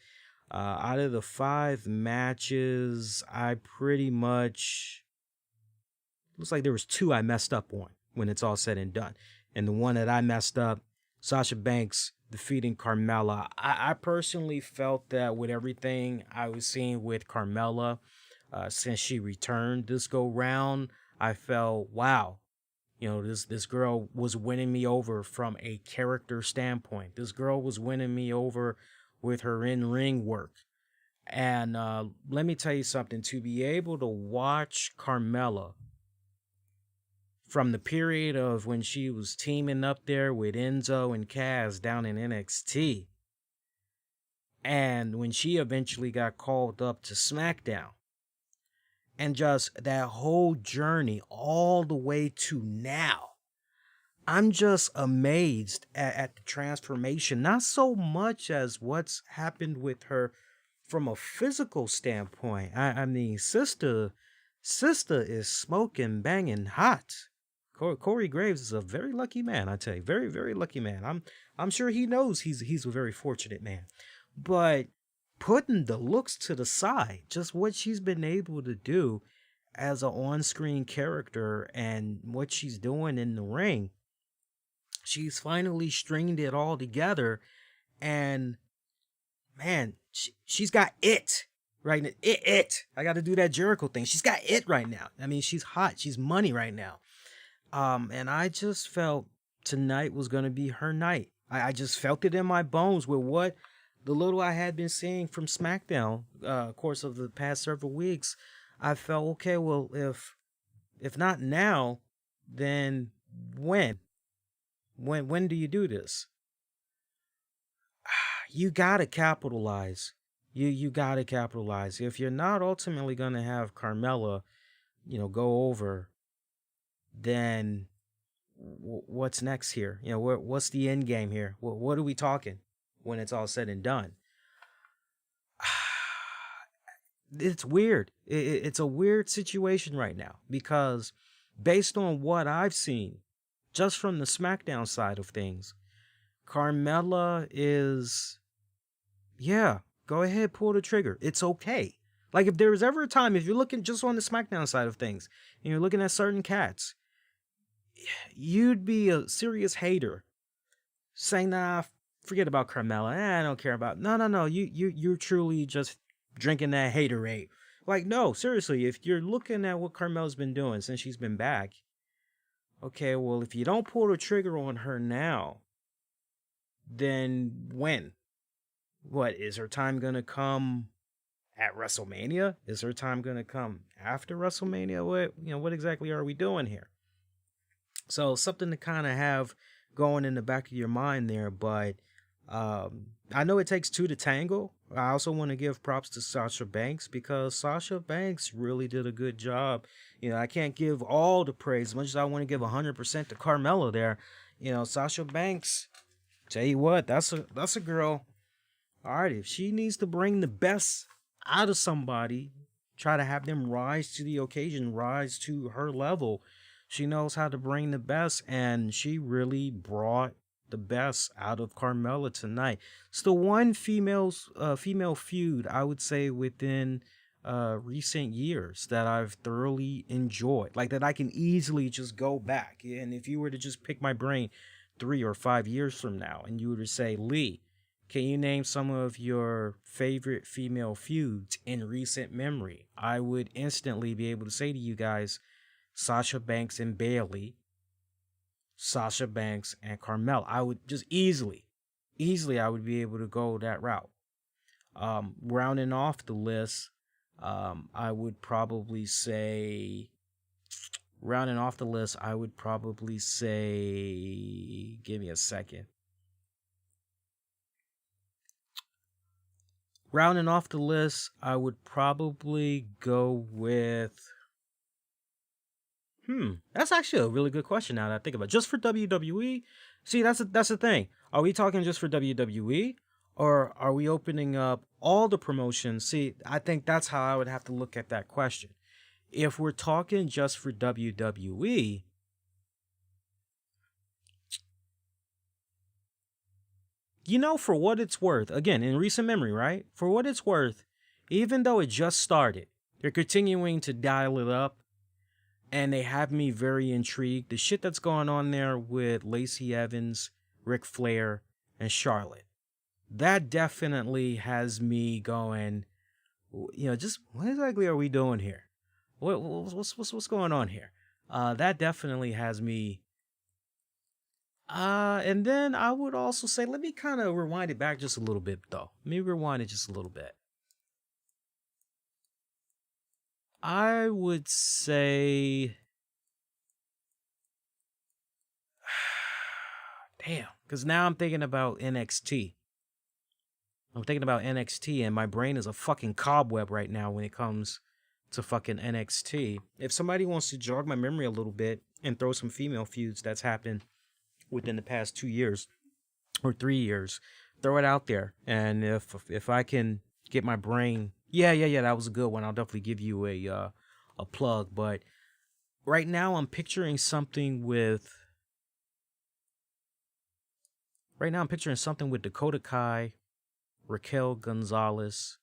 Out of the 5 matches, I pretty much, looks like there was 2 I messed up on when it's all said and done. And the one that I messed up, Sasha Banks defeating Carmella. I personally felt that with everything I was seeing with Carmella, since she returned this go round, I felt, wow, this girl was winning me over from a character standpoint. This girl was winning me over with her in-ring work. And let me tell you something, to be able to watch Carmella from the period of when she was teaming up there with Enzo and Cass down in NXT, and when she eventually got called up to Smackdown, and just that whole journey all the way to now, I'm just amazed at the transformation. Not so much as what's happened with her from a physical standpoint. I mean, sister is smoking, banging hot. Corey Graves is a very lucky man, I tell you. Very, very lucky man. I'm sure he knows he's a very fortunate man. But putting the looks to the side, just what she's been able to do as an on-screen character and what she's doing in the ring, she's finally stringed it all together. And man, she's got it right now. It. I got to do that Jericho thing. She's got it right now. I mean, she's hot. She's money right now. And I just felt tonight was going to be her night. I just felt it in my bones with what the little I had been seeing from SmackDown, course of the past several weeks. I felt, okay, well, if not now, then when? When do you do this? You gotta capitalize. You gotta capitalize. If you're not ultimately gonna have Carmella, go over, then what's next here? What's the end game here? What are we talking when it's all said and done? It's weird. It's a weird situation right now because based on what I've seen, just from the SmackDown side of things, Carmella is, go ahead, pull the trigger. It's okay. Like if there was ever a time, if you're looking just on the SmackDown side of things, and you're looking at certain cats, you'd be a serious hater saying, nah, forget about Carmella. I don't care about, no. You're truly just drinking that haterade. Like, no, seriously, if you're looking at what Carmella's been doing since she's been back, okay, well, if you don't pull the trigger on her now, then when? What, is her time going to come at WrestleMania? Is her time going to come after WrestleMania? What exactly are we doing here? So something to kind of have going in the back of your mind there, but I know it takes 2 to tango. I also want to give props to Sasha Banks because Sasha Banks really did a good job. I can't give all the praise as much as I want to give 100% to Carmella there. Sasha Banks, tell you what, that's a girl. All right, if she needs to bring the best out of somebody, try to have them rise to the occasion, rise to her level, she knows how to bring the best, and she really brought the best out of Carmella tonight. It's the one female feud I would say within recent years that I've thoroughly enjoyed. Like that I can easily just go back. And if you were to just pick my brain 3 or 5 years from now and you were to say, Lee, can you name some of your favorite female feuds in recent memory? I would instantly be able to say to you guys, Sasha Banks and Bayley, Sasha Banks and Carmella. I would just easily, I would be able to go that route. Rounding off the list, I would probably say, give me a second. Rounding off the list, I would probably go with... That's actually a really good question now that I think about it. Just for WWE? See, that's the thing. Are we talking just for WWE? Or are we opening up all the promotions? See, I think that's how I would have to look at that question. If we're talking just for WWE... You know, for what it's worth, again, in recent memory, right? For what it's worth, even though it just started, they're continuing to dial it up, and they have me very intrigued. The shit that's going on there with Lacey Evans, Ric Flair, and Charlotte, that definitely has me going, just what exactly are we doing here? What's going on here? That definitely has me... and then I would also say, let me kind of rewind it back just a little bit, though. Let me rewind it just a little bit. I would say... Damn, because now I'm thinking about NXT. And my brain is a fucking cobweb right now when it comes to fucking NXT. If somebody wants to jog my memory a little bit and throw some female feuds that's happened within the past 2 years or 3 years, throw it out there. And if I can get my brain, yeah, that was a good one. I'll definitely give you a plug. But right now I'm picturing something with Dakota Kai, Raquel Gonzalez,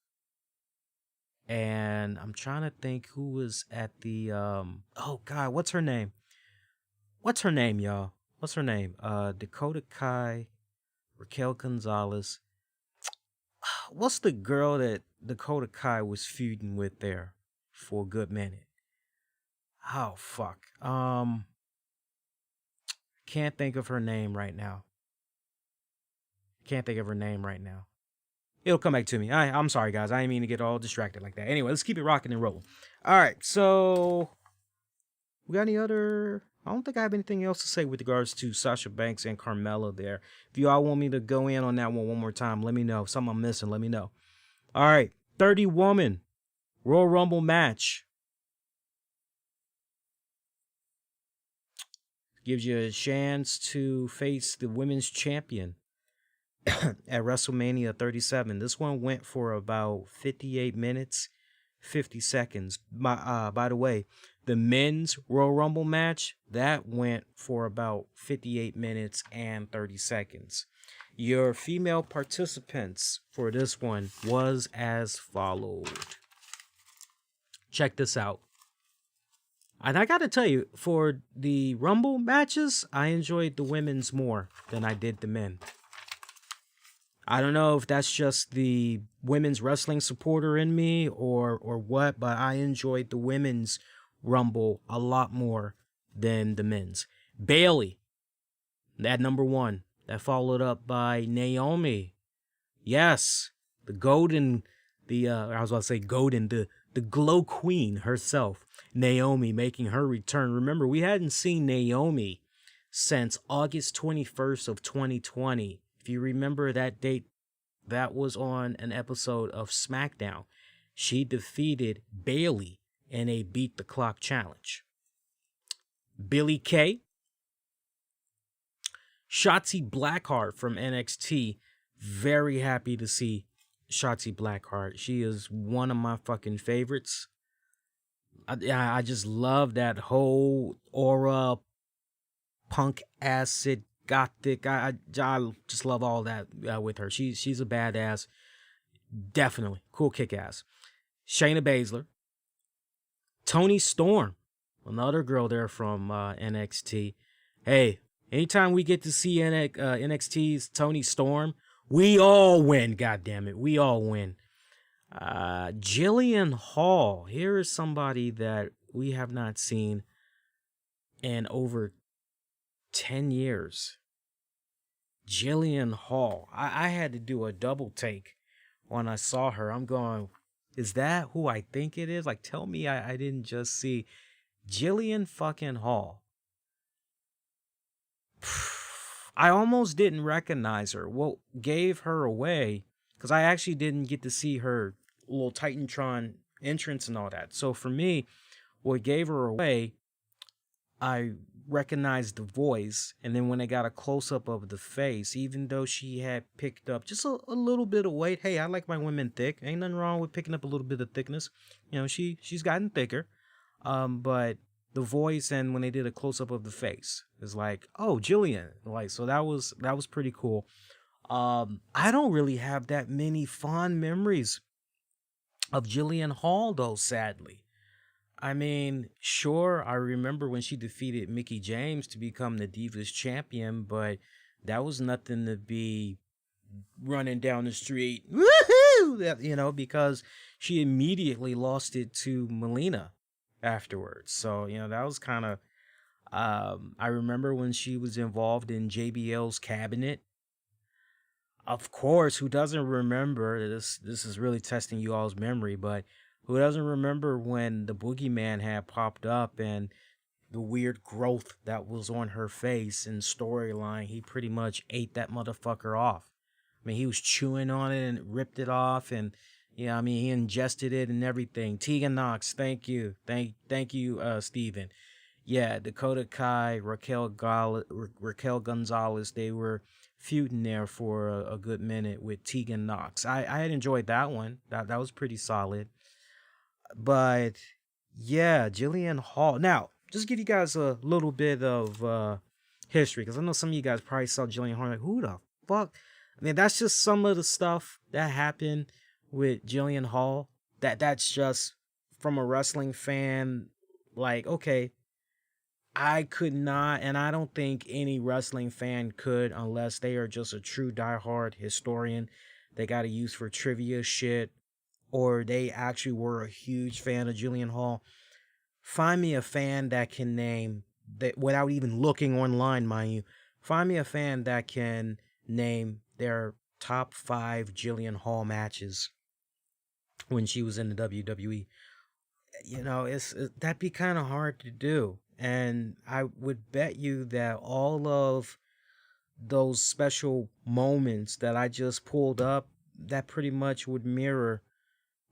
and I'm trying to think who was at the oh god, what's her name, y'all? What's her name? Dakota Kai, Raquel Gonzalez. What's the girl that Dakota Kai was feuding with there for a good minute? Oh, fuck. Can't think of her name right now. It'll come back to me. I'm sorry, guys. I didn't mean to get all distracted like that. Anyway, let's keep it rocking and rolling. All right, so... We got any other... I don't think I have anything else to say with regards to Sasha Banks and Carmella there. If you all want me to go in on that one more time, let me know. If something I'm missing, let me know. All right, 30-woman Royal Rumble match. Gives you a chance to face the women's champion at WrestleMania 37. This one went for about 58 minutes, 50 seconds. By the way, the men's Royal Rumble match, that went for about 58 minutes and 30 seconds. Your female participants for this one was as followed. Check this out. And I gotta tell you, for the Rumble matches, I enjoyed the women's more than I did the men. I don't know if that's just the women's wrestling supporter in me or what, but I enjoyed the women's Rumble a lot more than the men's. Bayley, that number one. That followed up by Naomi. Yes, the golden, the glow queen herself, Naomi, making her return. Remember, we hadn't seen Naomi since August 21st of 2020. If you remember that date, that was on an episode of Smackdown. She defeated Bayley in a Beat the Clock challenge. Billie Kay, Shotzi Blackheart from NXT. Very happy to see Shotzi Blackheart. She is one of my fucking favorites. I just love that whole aura, punk acid gothic. I just love all that with her. She's a badass. Definitely. Cool kick ass. Shayna Baszler. Toni Storm. Another girl there from NXT. Hey, anytime we get to see NXT's Toni Storm, we all win, goddammit. We all win. Jillian Hall. Here is somebody that we have not seen in over 10 years. Jillian Hall. I had to do a double take when I saw her. I'm going, is that who I think it is? Like, tell me I didn't just see Jillian fucking Hall. I almost didn't recognize her. What gave her away, because I actually didn't get to see her little Titantron entrance and all that. So for me, what gave her away, I recognized the voice, and then when I got a close-up of the face, even though she had picked up just a little bit of weight, hey, I like my women thick. Ain't nothing wrong with picking up a little bit of thickness. You know, she's gotten thicker. But the voice, and when they did a close-up of the face, is like, oh, Jillian. Like, so that was pretty cool. I don't really have that many fond memories of Jillian Hall, though, sadly. I mean, sure, I remember when she defeated Mickie James to become the Divas champion, but that was nothing to be running down the street, woohoo, you know, because she immediately lost it to Melina afterwards. So, you know, that was kind of, I remember when she was involved in JBL's cabinet. Of course, who doesn't remember, this is really testing you all's memory, but who doesn't remember when the boogeyman had popped up and the weird growth that was on her face and storyline? He pretty much ate that motherfucker off. I mean, he was chewing on it and ripped it off, and yeah, I mean, he ingested it and everything. Tegan Knox, thank you, thank you, Steven. Yeah, Dakota Kai, Raquel Gonzalez, they were feuding there for a good minute with Tegan Knox. I had enjoyed that one. That was pretty solid. But yeah, Jillian Hall. Now, just give you guys a little bit of history, because I know some of you guys probably saw Jillian Hall like, who the fuck? I mean, that's just some of the stuff that happened with Jillian Hall. That's just from a wrestling fan. Like, okay, I could not, and I don't think any wrestling fan could, unless they are just a true diehard historian they got to use for trivia shit, or they actually were a huge fan of Jillian Hall. Find me a fan that can name, that without even looking online, mind you, find me a fan that can name their top 5 Jillian Hall matches when she was in the WWE. You know, that'd be kind of hard to do. And I would bet you that all of those special moments that I just pulled up, that pretty much would mirror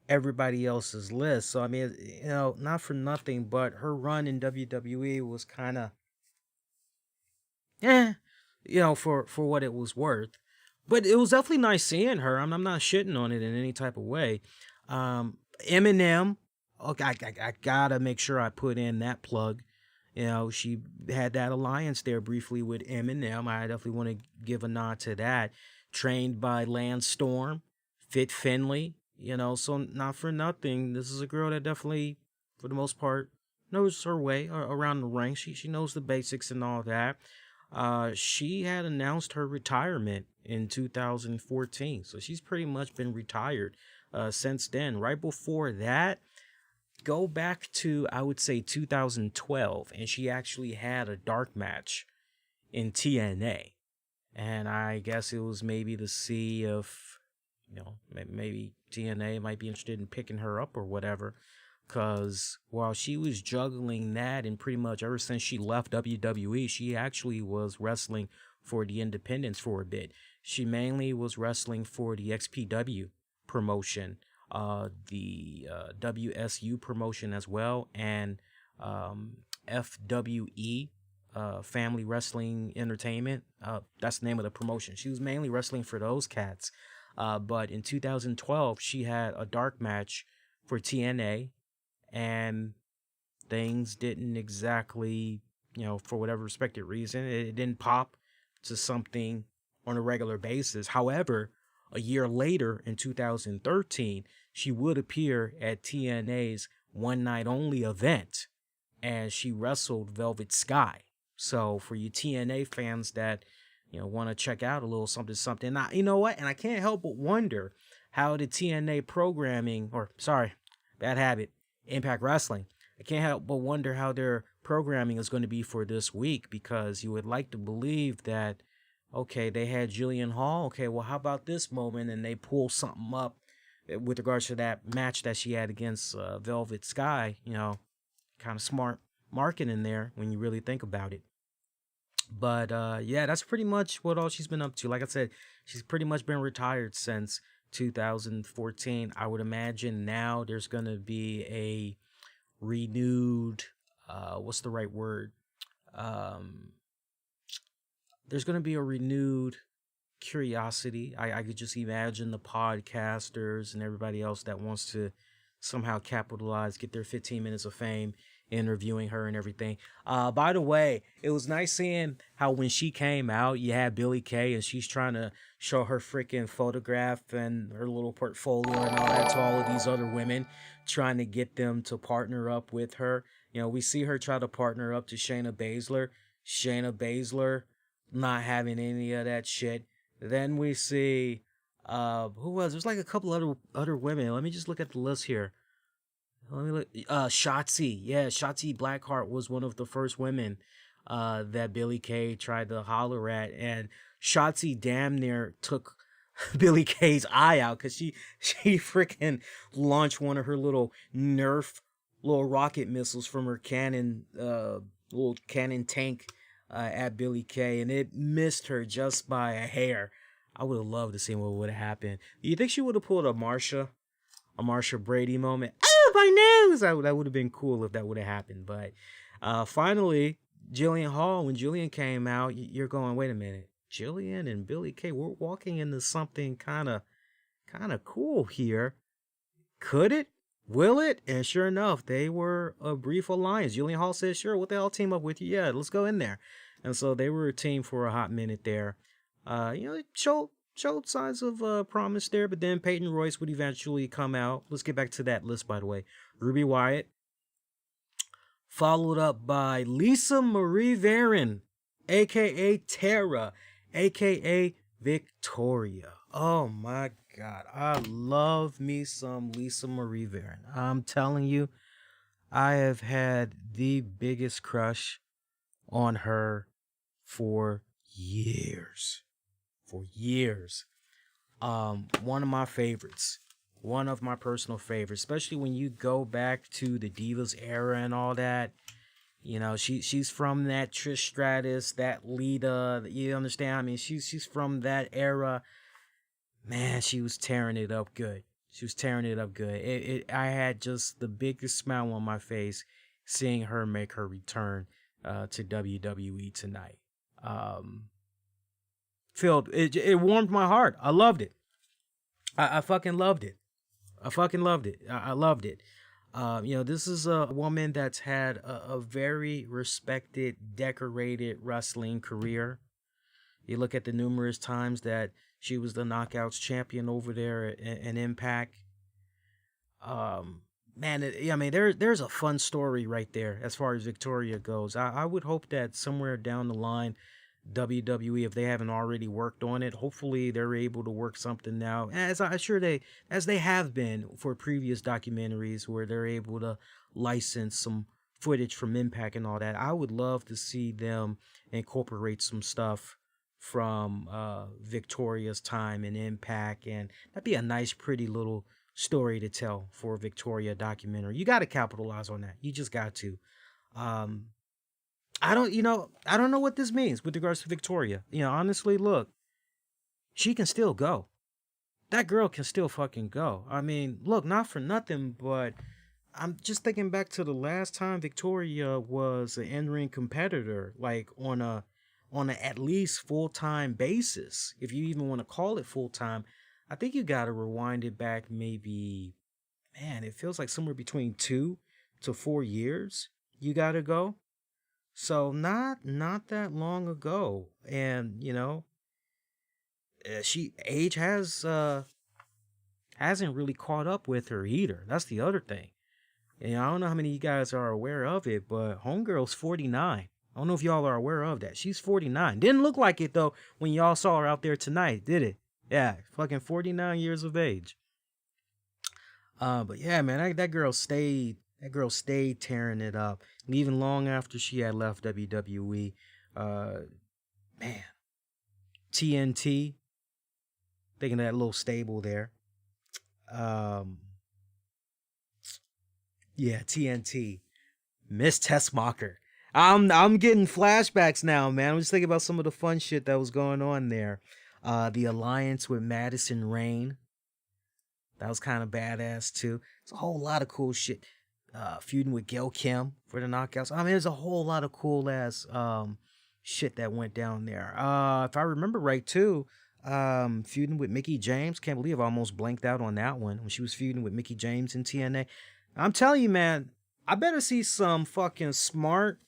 everybody else's list. So I mean, you know, not for nothing, but her run in WWE was kind of, you know, for what it was worth. But it was definitely nice seeing her. I'm not shitting on it in any type of way. Eminem, okay, I gotta make sure I put in that plug. You know, she had that alliance there briefly with Eminem. I definitely want to give a nod to that. Trained by Lance Storm, Fit Finlay. You know, so not for nothing, this is a girl that definitely, for the most part, knows her way around the ring. She knows the basics and all that. She had announced her retirement in 2014, so she's pretty much been retired since then. Right before that, go back to, I would say, 2012, and she actually had a dark match in TNA. And I guess it was maybe to see if, you know, maybe TNA might be interested in picking her up or whatever. Because while she was juggling that, and pretty much ever since she left WWE, she actually was wrestling for the independents for a bit. She mainly was wrestling for the XPW promotion, the WSU promotion as well, and FWE, Family Wrestling Entertainment. That's the name of the promotion. She was mainly wrestling for those cats. But in 2012, she had a dark match for TNA, and things didn't exactly, you know, for whatever respected reason, it didn't pop to something on a regular basis. However, a year later in 2013, she would appear at TNA's One Night Only event as she wrestled Velvet Sky. So for you TNA fans that, want to check out a little something, now, you know what? And I can't help but wonder how the TNA programming, bad habit, Impact Wrestling, I can't help but wonder how their programming is going to be for this week, because you would like to believe that, okay, they had Jillian Hall. Okay, well, how about this moment? And they pull something up with regards to that match that she had against Velvet Sky. Kind of smart marketing there when you really think about it. But yeah, that's pretty much what all she's been up to. Like I said, she's pretty much been retired since 2014. I would imagine now there's going to be a renewed, what's the right word? There's going to be a renewed curiosity. I could just imagine the podcasters and everybody else that wants to somehow capitalize, get their 15 minutes of fame interviewing her and everything. By the way, it was nice seeing how when she came out, you had Billie Kay and she's trying to show her freaking photograph and her little portfolio and all that to all of these other women, trying to get them to partner up with her. We see her try to partner up to Shayna Baszler. Shayna Baszler not having any of that shit. Then we see who was? There's like a couple other women. Let me just look at the list here. Let me look. Shotzi. Yeah, Shotzi Blackheart was one of the first women that Billie Kay tried to holler at, and Shotzi damn near took Billie Kay's eye out because she freaking launched one of her little Nerf little rocket missiles from her cannon, little cannon tank at Billie Kay, and it missed her just by a hair. I would have loved to see what would have happened. Do you think she would have pulled a Marsha Brady moment? Oh, my nose! That would have been cool if that would have happened. But finally, Jillian Hall, when Jillian came out, you're going, wait a minute. Jillian and Billie Kay, we're walking into something kind of cool here. Could it? Will it? And sure enough, they were a brief alliance. Jillian Hall said, sure, what the hell, team up with you? Yeah, let's go in there. And so they were a team for a hot minute there. It showed signs of promise there, but then Peyton Royce would eventually come out. Let's get back to that list, by the way. Ruby Wyatt, followed up by Lisa Marie Varon, a.k.a. Tara, a.k.a. Victoria. Oh, my God. I love me some Lisa Marie Varon. I'm telling you, I have had the biggest crush on her for years. One of my favorites. One of my personal favorites, especially when you go back to the Divas era and all that. She's from that Trish Stratus, that Lita, you understand? I mean, she's from that era. Man, she was tearing it up good. I had just the biggest smile on my face seeing her make her return to WWE tonight. It warmed my heart. I loved it. I fucking loved it. I loved it. This is a woman that's had a very respected, decorated wrestling career. You look at the numerous times that she was the Knockouts champion over there in Impact. There's a fun story right there as far as Victoria goes. I would hope that somewhere down the line, WWE, if they haven't already worked on it, hopefully they're able to work something now, as they have been for previous documentaries, where they're able to license some footage from Impact and all that. I would love to see them incorporate some stuff from Victoria's time in Impact, and that'd be a nice, pretty little story to tell for a Victoria documentary. You got to capitalize on that. You just got to. I don't know what this means with regards to Victoria. Honestly, look, she can still go. That girl can still fucking go. I mean, look, not for nothing, but I'm just thinking back to the last time Victoria was an in-ring competitor, like on a at least full-time basis, if you even want to call it full-time. I think you got to rewind it back maybe, man, it feels like somewhere between 2 to 4 years you got to go. So not that long ago. And, she age hasn't really caught up with her either. That's the other thing. And I don't know how many of you guys are aware of it, but Homegirl's 49. I don't know if y'all are aware of that. She's 49. Didn't look like it though when y'all saw her out there tonight, did it? Yeah, fucking 49 years of age. But yeah, man, that girl stayed. That girl stayed tearing it up, even long after she had left WWE. Man, TNT. Thinking of that little stable there. Yeah, TNT. Miss Tessmacher. I'm getting flashbacks now, man. I'm just thinking about some of the fun shit that was going on there. The alliance with Madison Rayne. That was kind of badass too. It's a whole lot of cool shit. Feuding with Gail Kim for the knockouts. I mean, there's a whole lot of cool ass shit that went down there. If I remember right too, feuding with Mickie James. Can't believe I almost blanked out on that one when she was feuding with Mickie James in TNA. I'm telling you, man, I better see some fucking smart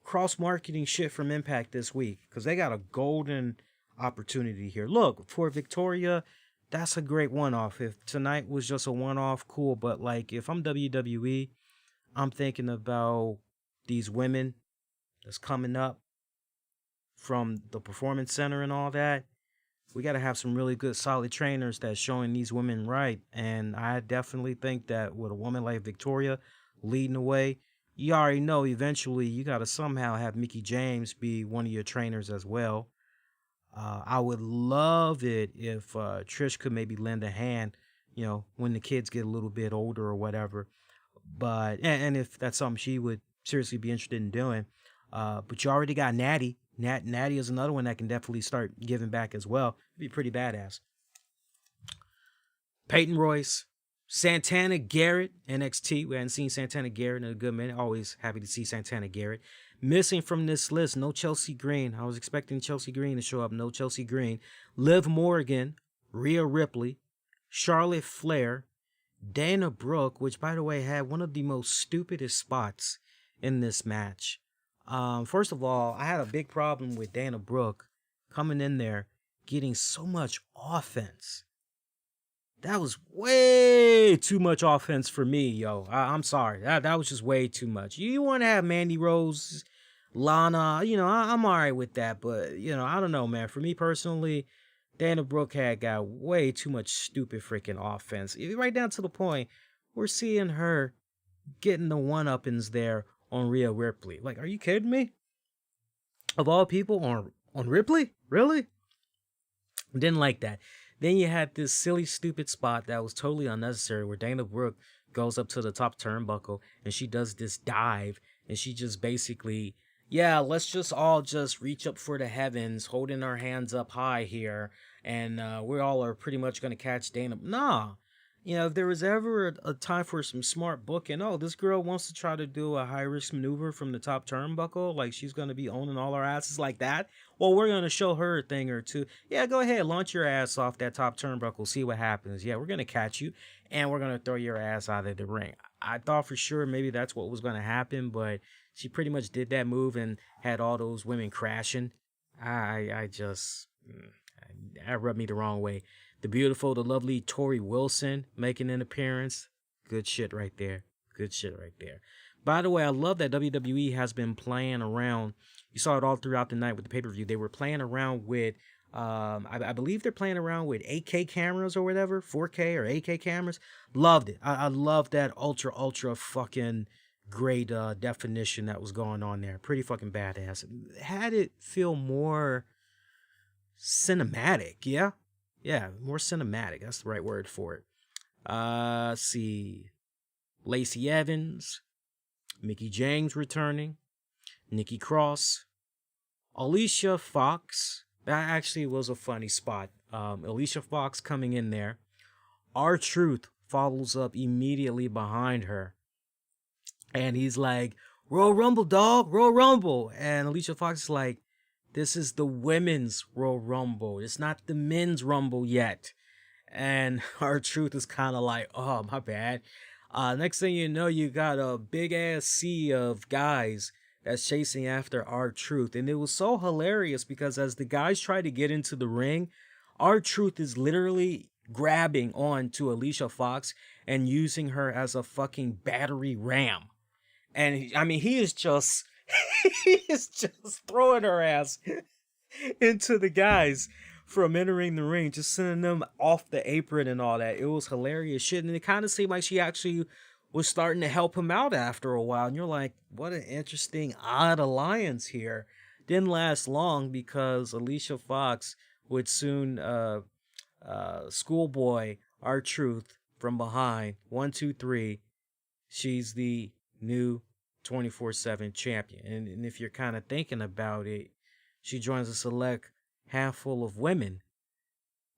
cross-marketing shit from Impact this week because they got a golden opportunity here. Look, for Victoria, that's a great one-off. If tonight was just a one-off, cool. But like, if I'm WWE, I'm thinking about these women that's coming up from the Performance Center and all that. We got to have some really good, solid trainers that's showing these women right. And I definitely think that with a woman like Victoria leading the way, you already know eventually you got to somehow have Mickie James be one of your trainers as well. I would love it if Trish could maybe lend a hand, when the kids get a little bit older or whatever. But, and if that's something she would seriously be interested in doing. But you already got Natty. Natty is another one that can definitely start giving back as well. It'd be pretty badass. Peyton Royce, Santana Garrett, NXT. We hadn't seen Santana Garrett in a good minute. Always happy to see Santana Garrett. Missing from this list, no Chelsea Green. I was expecting Chelsea Green to show up. No Chelsea Green. Liv Morgan, Rhea Ripley, Charlotte Flair, Dana Brooke, which by the way had one of the most stupidest spots in this match. First of all, I had a big problem with Dana Brooke coming in there, getting so much offense. That was way too much offense for me, yo. I'm sorry. That was just way too much. You want to have Mandy Rose, Lana, I'm all right with that. But, I don't know, man. For me personally, Dana Brooke had got way too much stupid freaking offense. Right down to the point, we're seeing her getting the one-uppings there on Rhea Ripley. Like, are you kidding me? Of all people, on Ripley? Really? Didn't like that. Then you had this silly, stupid spot that was totally unnecessary where Dana Brooke goes up to the top turnbuckle and she does this dive and she just basically, let's just all just reach up for the heavens, holding our hands up high here, and we all are pretty much going to catch Dana. Nah. If there was ever a time for some smart booking, this girl wants to try to do a high-risk maneuver from the top turnbuckle, like she's going to be owning all our asses like that, well, we're going to show her a thing or two. Yeah, go ahead, launch your ass off that top turnbuckle, see what happens. Yeah, we're going to catch you, and we're going to throw your ass out of the ring. I thought for sure maybe that's what was going to happen, but she pretty much did that move and had all those women crashing. That rubbed me the wrong way. The beautiful, the lovely Tori Wilson making an appearance. Good shit right there. Good shit right there. By the way, I love that WWE has been playing around. You saw it all throughout the night with the pay-per-view. They were playing around with, I believe they're playing around with 8K cameras or whatever, 4K or 8K cameras. Loved it. I love that ultra fucking great definition that was going on there. Pretty fucking badass. Had it feel more cinematic, yeah? Yeah, more cinematic. That's the right word for it. Let's see. Lacey Evans, Mickie James returning, Nikki Cross, Alicia Fox. That actually was a funny spot. Alicia Fox coming in there. R-Truth follows up immediately behind her. And he's like, Royal Rumble, dog, Royal Rumble. And Alicia Fox is like, this is the women's Royal Rumble. It's not the men's Rumble yet. And R-Truth is kind of like, oh, my bad. Next thing you know, you got a big-ass sea of guys that's chasing after R-Truth. And it was so hilarious because as the guys try to get into the ring, R-Truth is literally grabbing on to Alicia Fox and using her as a fucking battery ram. And I mean, he is just throwing her ass into the guys from entering the ring, just sending them off the apron and all that. It was hilarious shit. And it kind of seemed like she actually was starting to help him out after a while. And you're like, what an interesting, odd alliance here. Didn't last long because Alicia Fox would soon schoolboy R-Truth from behind. 1, 2, 3. She's the new 24/7 champion. And if you're kind of thinking about it, she joins a select handful of women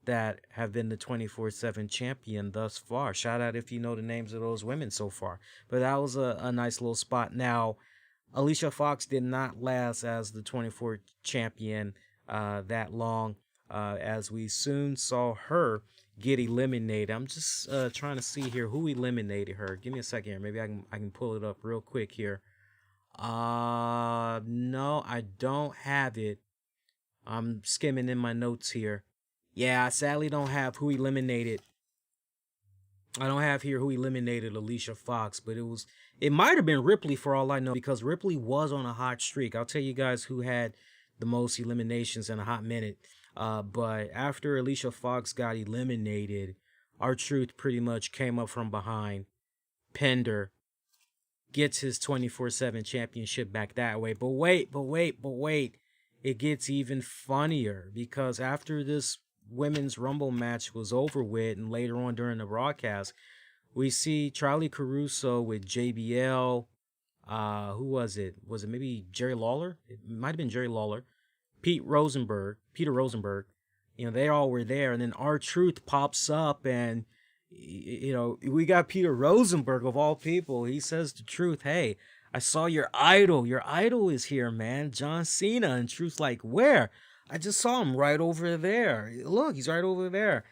that have been the 24/7 champion thus far. Shout out if you know the names of those women so far. But that was a nice little spot. Now, Alicia Fox did not last as the 24 champion that long, as we soon saw her get eliminated. I'm just trying to see here who eliminated her. Give me a second here. Maybe I can pull it up real quick here. No, I don't have it. I'm skimming in my notes here. Yeah, I sadly don't have who eliminated. I don't have here who eliminated Alicia Fox, but it might have been Ripley for all I know, because Ripley was on a hot streak. I'll tell you guys who had the most eliminations in a hot minute. But after Alicia Fox got eliminated, R-Truth pretty much came up from behind, pinned her, gets his 24/7 championship back that way. But wait. It gets even funnier, because after this women's Rumble match was over with, and later on during the broadcast, we see Charlie Caruso with JBL. Who was it? Was it maybe Jerry Lawler? It might have been Jerry Lawler. Peter Rosenberg. You know, they all were there, and then R-Truth pops up, and you know, we got Peter Rosenberg of all people. He says the truth. Hey, I saw your idol. Your idol is here, man. John Cena. And Truth's like, where? I just saw him right over there. Look, he's right over there.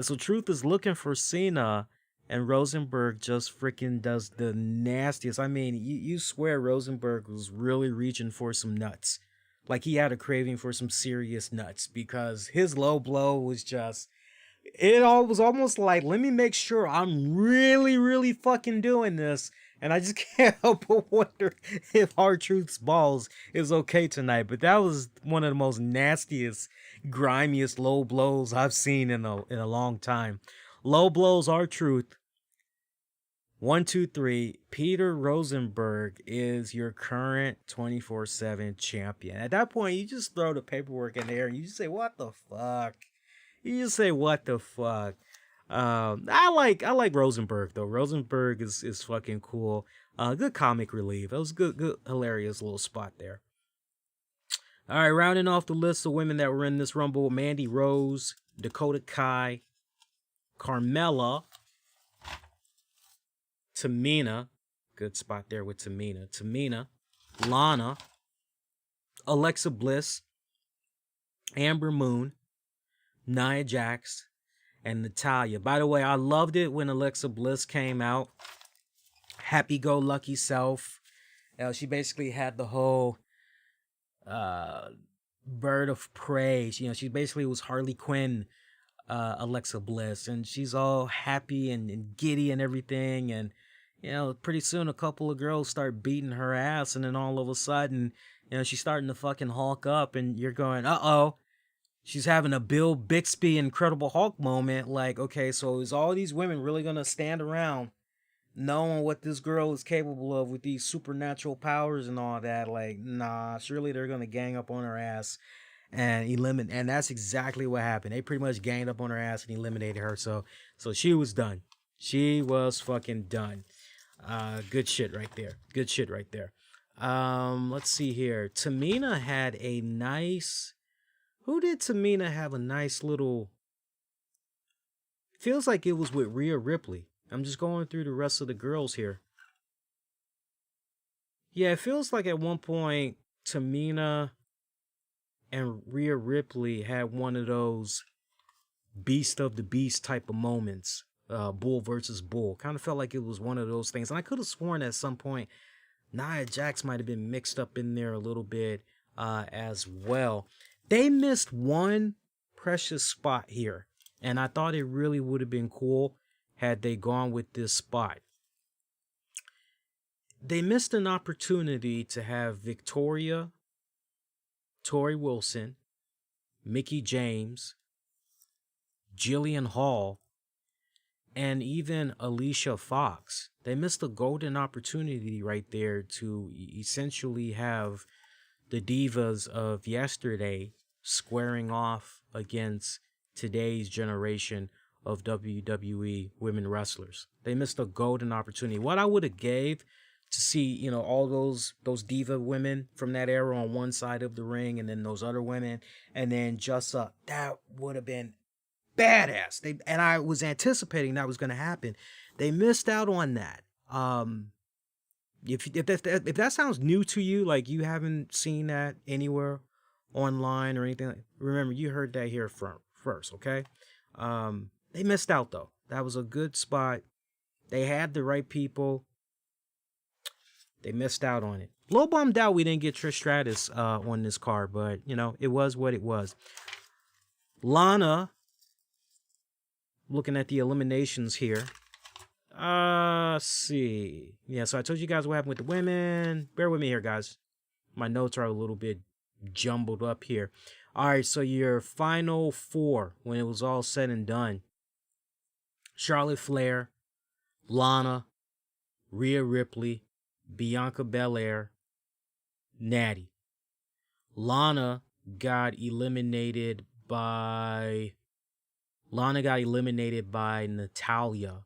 So Truth is looking for Cena, and Rosenberg just freaking does the nastiest. I mean, you swear Rosenberg was really reaching for some nuts. Like he had a craving for some serious nuts, because his low blow was just... It all was almost like, let me make sure I'm really, really fucking doing this. And I just can't help but wonder if R-Truth's balls is okay tonight. But that was one of the most nastiest, grimiest low blows I've seen in a long time. Low blows R-Truth. 1, 2, 3. Peter Rosenberg is your current 24/7 champion. At that point, you just throw the paperwork in there and you just say, what the fuck? You just say, what the fuck? I like Rosenberg though. Rosenberg is fucking cool. Good comic relief. That was good, hilarious little spot there. All right, rounding off the list of women that were in this Rumble: Mandy Rose, Dakota Kai, Carmella, Tamina. Good spot there with Tamina, Lana, Alexa Bliss, Amber Moon, Nia Jax, and Natalya. By the way, I loved it when Alexa Bliss came out. Happy-go-lucky self. She basically had the whole bird of prey. You know, she basically was Harley Quinn, Alexa Bliss, and she's all happy and giddy and everything. And you know, pretty soon a couple of girls start beating her ass, and then all of a sudden, you know, she's starting to fucking Hulk up, and you're going, uh-oh. She's having a Bill Bixby Incredible Hulk moment. Like, okay, so is all these women really going to stand around knowing what this girl is capable of with these supernatural powers and all that? Like, nah, surely they're going to gang up on her ass and eliminate. And that's exactly what happened. They pretty much ganged up on her ass and eliminated her. So she was done. She was fucking done. Good shit right there. Let's see here. Tamina had a nice... Who did Tamina have a nice little... Feels like it was with Rhea Ripley. I'm just going through the rest of the girls here. Yeah, it feels like at one point Tamina and Rhea Ripley had one of those Beast of the Beast type of moments. Bull versus bull. Kind of felt like it was one of those things. And I could have sworn at some point Nia Jax might have been mixed up in there a little bit as well. They missed one precious spot here, and I thought it really would have been cool had they gone with this spot. They missed an opportunity to have Victoria, Tori Wilson, Mickie James, Jillian Hall, and even Alicia Fox. They missed a golden opportunity right there to essentially have the divas of yesterday squaring off against today's generation of WWE women wrestlers. They missed a golden opportunity. What I would have gave to see, all those diva women from that era on one side of the ring, and then those other women, and then just that would have been badass. And I was anticipating that was going to happen. They missed out on that. If that sounds new to you, like you haven't seen that anywhere online or anything, remember you heard that here first, okay? They missed out though. That was a good spot. They had the right people. They missed out on it. A little bummed out we didn't get Trish Stratus on this card, but it was what it was. Lana, looking at the eliminations here. Let's see. Yeah, so I told you guys what happened with the women. Bear with me here, guys. My notes are a little bit jumbled up here. All right, so your final four, when it was all said and done: Charlotte Flair, Lana, Rhea Ripley, Bianca Belair, Natty. Lana got eliminated by Natalya.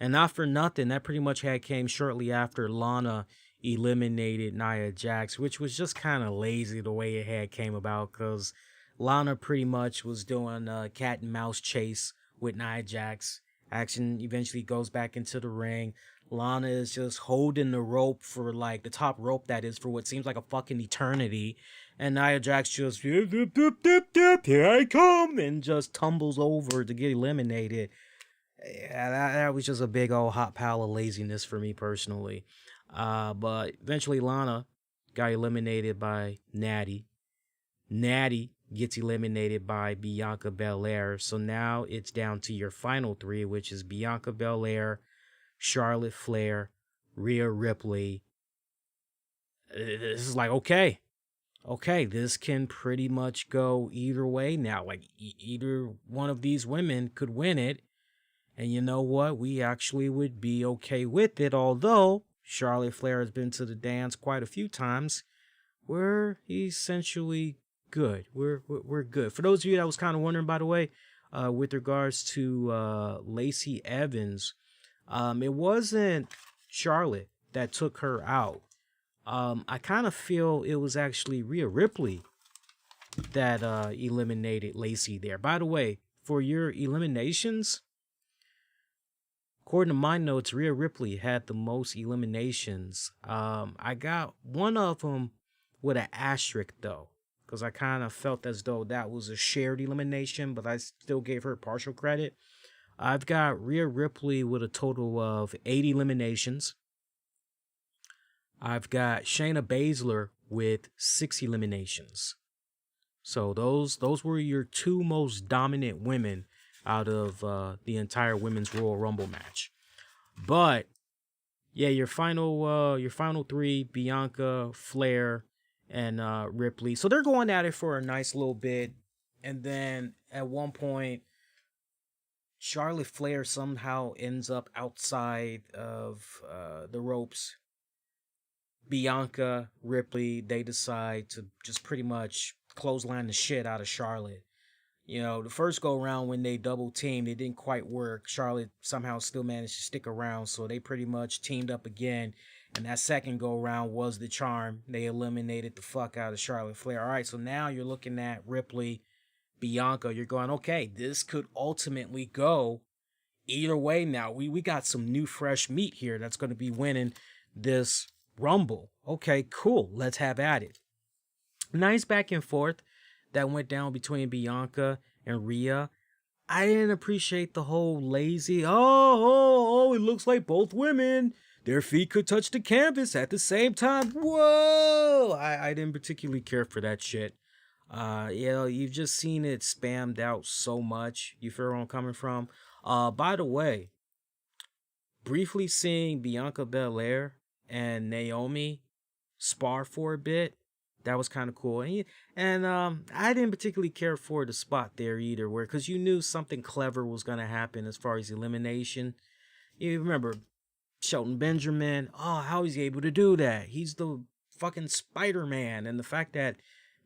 And not for nothing, that pretty much came shortly after Lana eliminated Nia Jax, which was just kind of lazy the way it came about, because Lana pretty much was doing a cat and mouse chase with Nia Jax. Action eventually goes back into the ring. Lana is just holding the rope for the top rope, that is, for what seems like a fucking eternity. And Nia Jax just, here I come, and just tumbles over to get eliminated. Yeah, that was just a big old hot pile of laziness for me personally. But eventually Lana got eliminated by Natty. Natty gets eliminated by Bianca Belair. So now it's down to your final three, which is Bianca Belair, Charlotte Flair, Rhea Ripley. This is okay, this can pretty much go either way now. Either one of these women could win it. And you know what? We actually would be okay with it. Although Charlotte Flair has been to the dance quite a few times, we're essentially good. We're good. For those of you that was kind of wondering, by the way, with regards to Lacey Evans, it wasn't Charlotte that took her out. I kind of feel it was actually Rhea Ripley that eliminated Lacey there. By the way, for your eliminations, according to my notes, Rhea Ripley had the most eliminations. I got one of them with an asterisk, though, because I kind of felt as though that was a shared elimination, but I still gave her partial credit. I've got Rhea Ripley with a total of 8 eliminations. I've got Shayna Baszler with 6 eliminations. So those were your two most dominant women out of the entire women's Royal Rumble match. But yeah, your final three: Bianca, Flair, and Ripley. So they're going at it for a nice little bit, and then at one point, Charlotte Flair somehow ends up outside of the ropes. Bianca, Ripley, they decide to just pretty much clothesline the shit out of Charlotte. The first go around when they double teamed, it didn't quite work. Charlotte somehow still managed to stick around, so they pretty much teamed up again. And that second go around was the charm. They eliminated the fuck out of Charlotte Flair. All right, so now you're looking at Ripley, Bianca. You're going, okay, this could ultimately go either way now. We got some new fresh meat here that's going to be winning this Rumble. Okay, cool. Let's have at it. Nice back and forth that went down between Bianca and Rhea. I didn't appreciate the whole lazy, it looks like both women, their feet could touch the canvas at the same time. Whoa! I didn't particularly care for that shit. You've just seen it spammed out so much. You feel where I'm coming from? By the way, briefly seeing Bianca Belair and Naomi spar for a bit, that was kind of cool. And I didn't particularly care for the spot there either, where because you knew something clever was gonna happen as far as elimination. You remember Shelton Benjamin? Oh, how is he able to do that? He's the fucking Spider-Man, and the fact that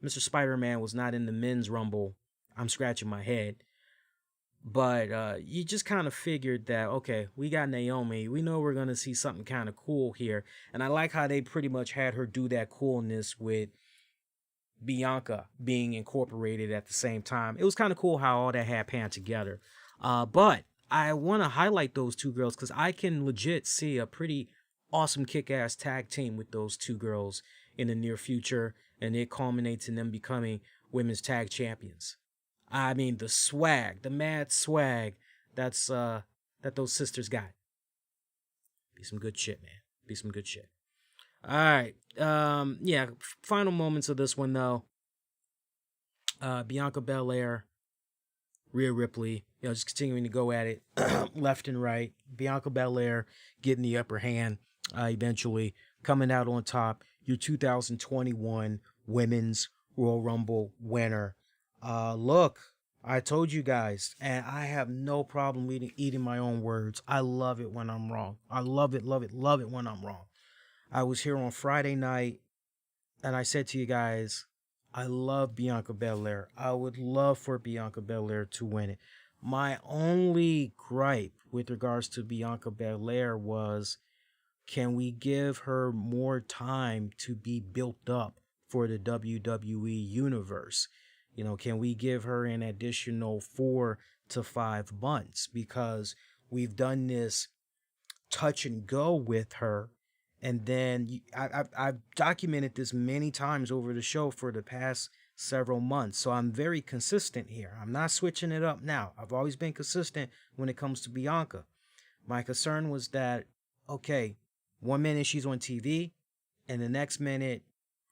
Mr. Spider-Man was not in the men's rumble, I'm scratching my head. But you just kind of figured that, okay, we got Naomi. We know we're going to see something kind of cool here. And I like how they pretty much had her do that coolness with Bianca being incorporated at the same time. It was kind of cool how all that had panned together. But I want to highlight those two girls because I can legit see a pretty awesome kick-ass tag team with those two girls in the near future. And it culminates in them becoming women's tag champions. I mean, the swag, the mad swag that those sisters got. Be some good shit, man. Be some good shit. All right. Final moments of this one, though. Bianca Belair, Rhea Ripley, just continuing to go at it left and right. Bianca Belair getting the upper hand eventually, coming out on top. Your 2021 Women's Royal Rumble winner. Look, I told you guys, and I have no problem eating my own words. I love it when I'm wrong. I love it when I'm wrong. I was here on Friday night, and I said to you guys, I love Bianca Belair. I would love for Bianca Belair to win it. My only gripe with regards to Bianca Belair was, can we give her more time to be built up for the WWE Universe? Can we give her an additional 4 to 5 months? Because we've done this touch and go with her. And then I've documented this many times over the show for the past several months. So I'm very consistent here. I'm not switching it up now. I've always been consistent when it comes to Bianca. My concern was that, okay, 1 minute she's on TV, and the next minute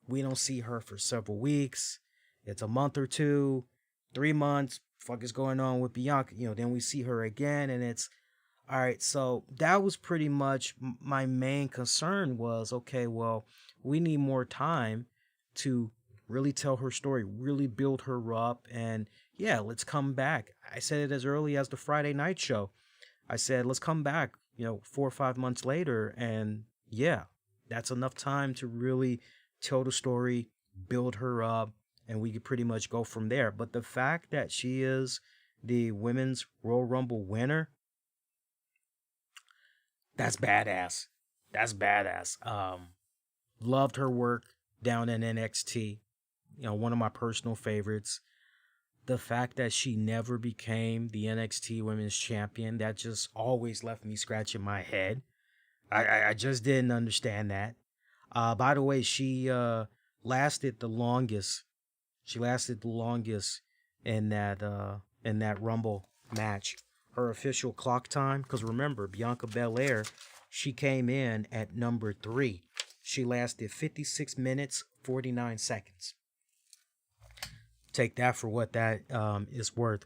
we don't see her for several weeks. It's a month or 2, 3 months. Fuck is going on with Bianca? Then we see her again, and it's all right. So that was pretty much my main concern was, okay, well, we need more time to really tell her story, really build her up. And yeah, let's come back. I said it as early as the Friday night show. I said, let's come back, 4 or 5 months later. And yeah, that's enough time to really tell the story, build her up, and we could pretty much go from there. But the fact that she is the Women's Royal Rumble winner, that's badass. That's badass. Loved her work down in NXT. One of my personal favorites. The fact that she never became the NXT Women's Champion, that just always left me scratching my head. I just didn't understand that. By the way, she lasted the longest. She lasted the longest in that Rumble match. Her official clock time, because remember, Bianca Belair, she came in at number 3. She lasted 56 minutes, 49 seconds. Take that for what that is worth.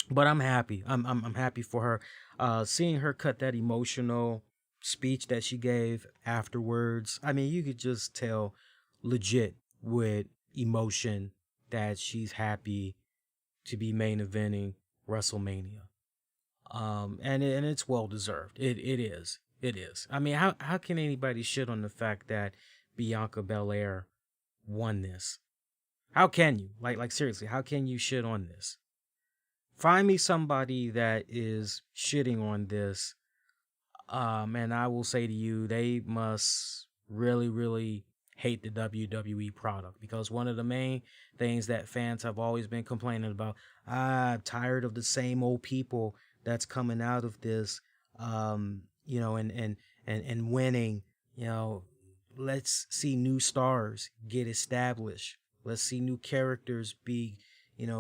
But I'm happy. I'm happy for her. Seeing her cut that emotional speech that she gave afterwards. I mean, you could just tell legit with emotion that she's happy to be main eventing WrestleMania. And it's well deserved. It is. I mean, how can anybody shit on the fact that Bianca Belair won this? How can you? Like seriously, how can you shit on this? Find me somebody that is shitting on this. And I will say to you, they must really, really hate the WWE product, because one of the main things that fans have always been complaining about, I'm tired of the same old people that's coming out of this, and winning. Let's see new stars get established. Let's see new characters be,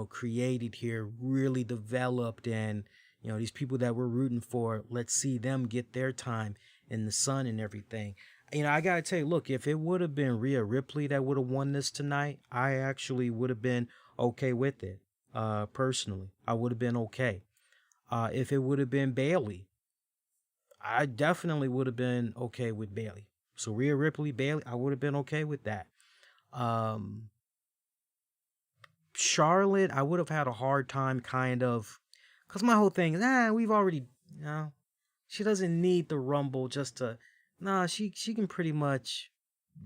created here, really developed, and these people that we're rooting for, let's see them get their time. in the sun and everything. I gotta tell you, look, if it would have been Rhea Ripley that would have won this tonight, I actually would have been okay with it. Personally, I would have been okay. If it would have been Bayley, I definitely would have been okay with Bayley. So Rhea Ripley, Bayley, I would have been okay with that. Charlotte, I would have had a hard time kind of, because my whole thing is, we've already, she doesn't need the Rumble just to, she can pretty much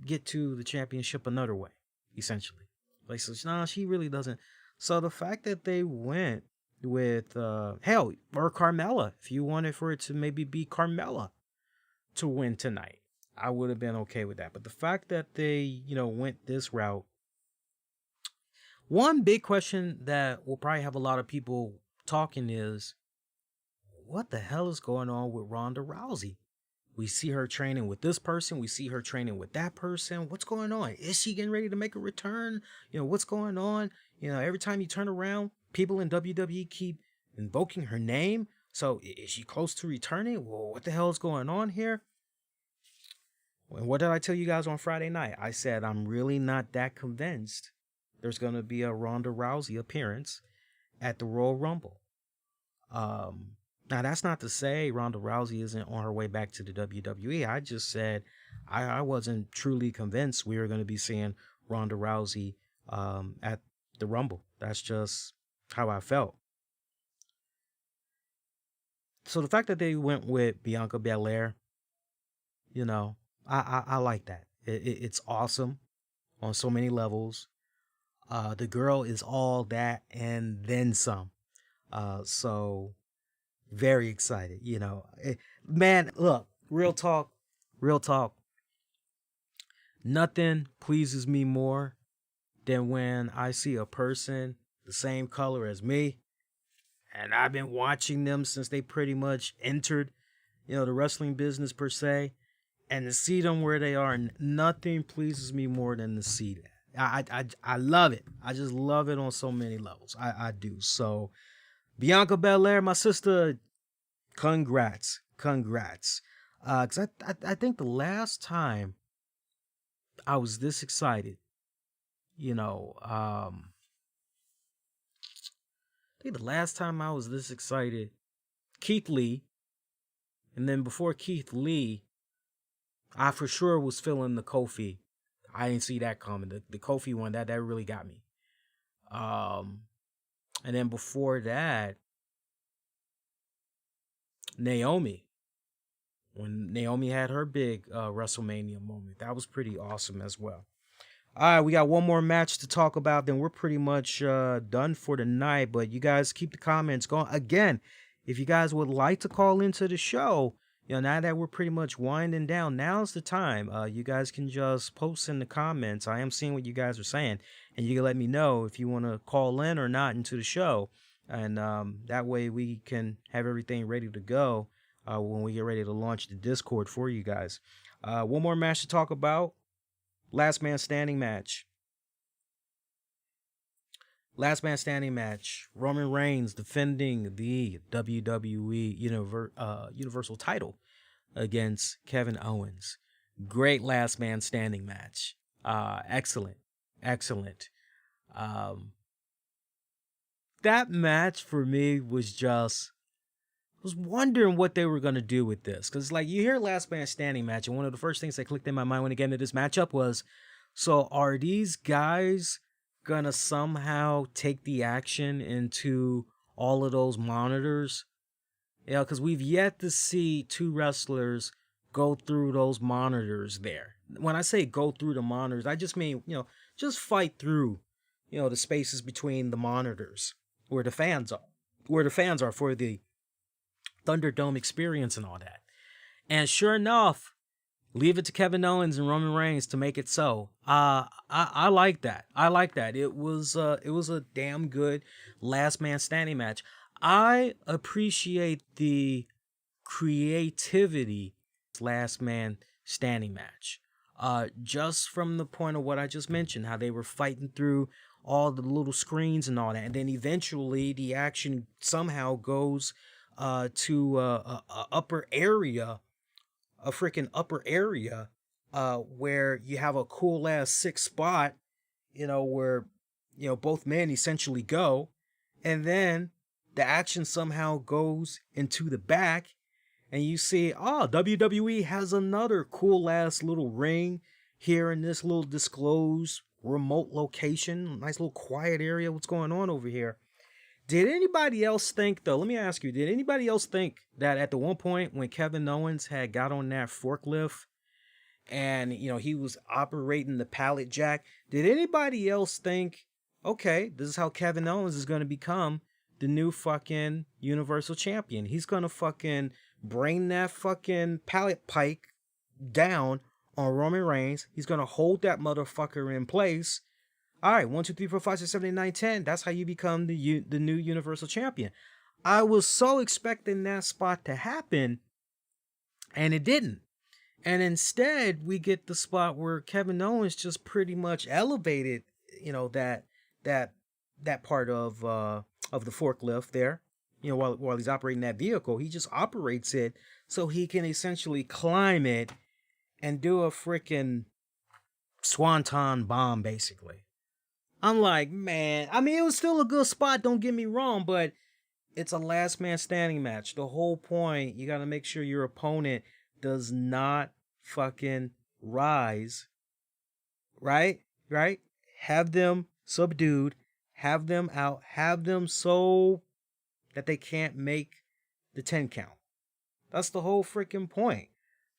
get to the championship another way, essentially. Like, so, she really doesn't. So the fact that they went with, hell, or Carmella, if you wanted for it to maybe be Carmella to win tonight, I would have been okay with that. But the fact that they, went this route, one big question that will probably have a lot of people talking is, what the hell is going on with Ronda Rousey? We see her training with this person. We see her training with that person. What's going on? Is she getting ready to make a return? What's going on? Every time you turn around, people in WWE keep invoking her name. So is she close to returning? Well, what the hell is going on here? And what did I tell you guys on Friday night? I said I'm really not that convinced there's going to be a Ronda Rousey appearance at the Royal Rumble. Now, that's not to say Ronda Rousey isn't on her way back to the WWE. I just said I wasn't truly convinced we were going to be seeing Ronda Rousey at the Rumble. That's just how I felt. So the fact that they went with Bianca Belair, I like that. It's awesome on so many levels. The girl is all that and then some. So very excited, man, look, real talk. Nothing pleases me more than when I see a person the same color as me, and I've been watching them since they pretty much entered, the wrestling business per se, and to see them where they are, nothing pleases me more than to see that. I love it. I just love it on so many levels. I do. So Bianca Belair, my sister, congrats. Because I think the last time I was this excited, I think the last time I was this excited, Keith Lee, and then before Keith Lee, I for sure was feeling the Kofi. I didn't see that coming. The Kofi one, that really got me. And then before that, Naomi. When Naomi had her big WrestleMania moment. That was pretty awesome as well. All right, we got one more match to talk about. Then we're pretty much done for the night. But you guys keep the comments going. Again, if you guys would like to call into the show, now that we're pretty much winding down, now's the time. You guys can just post in the comments. I am seeing what you guys are saying. And you can let me know if you want to call in or not into the show. And that way we can have everything ready to go when we get ready to launch the Discord for you guys. One more match to talk about. Last man standing match. Last man standing match. Roman Reigns defending the WWE Universal title against Kevin Owens. Great last man standing match. Excellent. That match for me was just, I was wondering what they were going to do with this. Because, you hear last man standing match, and one of the first things that clicked in my mind when I get into this matchup was, so are these guys going to somehow take the action into all of those monitors? Because we've yet to see two wrestlers go through those monitors there. When I say go through the monitors, I just mean, just fight through, the spaces between the monitors where the fans are for the Thunderdome experience and all that. And sure enough, leave it to Kevin Owens and Roman Reigns to make it so. I like that. It was a damn good last man standing match. I appreciate the creativity last man standing match. Just from the point of what I just mentioned, how they were fighting through all the little screens and all that, and then eventually the action somehow goes to a upper area a freaking upper area where you have a cool ass 6 spot, where both men essentially go, and then the action somehow goes into the back, and you see, WWE has another cool ass little ring here in this little disclosed remote location, nice little quiet area. What's going on over here? Did anybody else think, though, let me ask you, did anybody else think that at the one point when Kevin Owens had got on that forklift and, he was operating the pallet jack, did anybody else think, okay, this is how Kevin Owens is going to become the new fucking Universal Champion? He's going to fucking bring that fucking pallet pike down on Roman Reigns. He's going to hold that motherfucker in place. All right, 1, 2, 3, 4, 5, 6, 7, 8, 9, 10. That's how you become the new Universal Champion. I was so expecting that spot to happen, and it didn't. And instead, we get the spot where Kevin Owens just pretty much elevated, that part of the forklift there. While he's operating that vehicle, he just operates it so he can essentially climb it and do a freaking swanton bomb, basically. I'm like, man, I mean, it was still a good spot, don't get me wrong, but it's a last man standing match. The whole point, you got to make sure your opponent does not fucking rise, right? Have them subdued, have them out, have them so that they can't make the 10 count. That's the whole freaking point.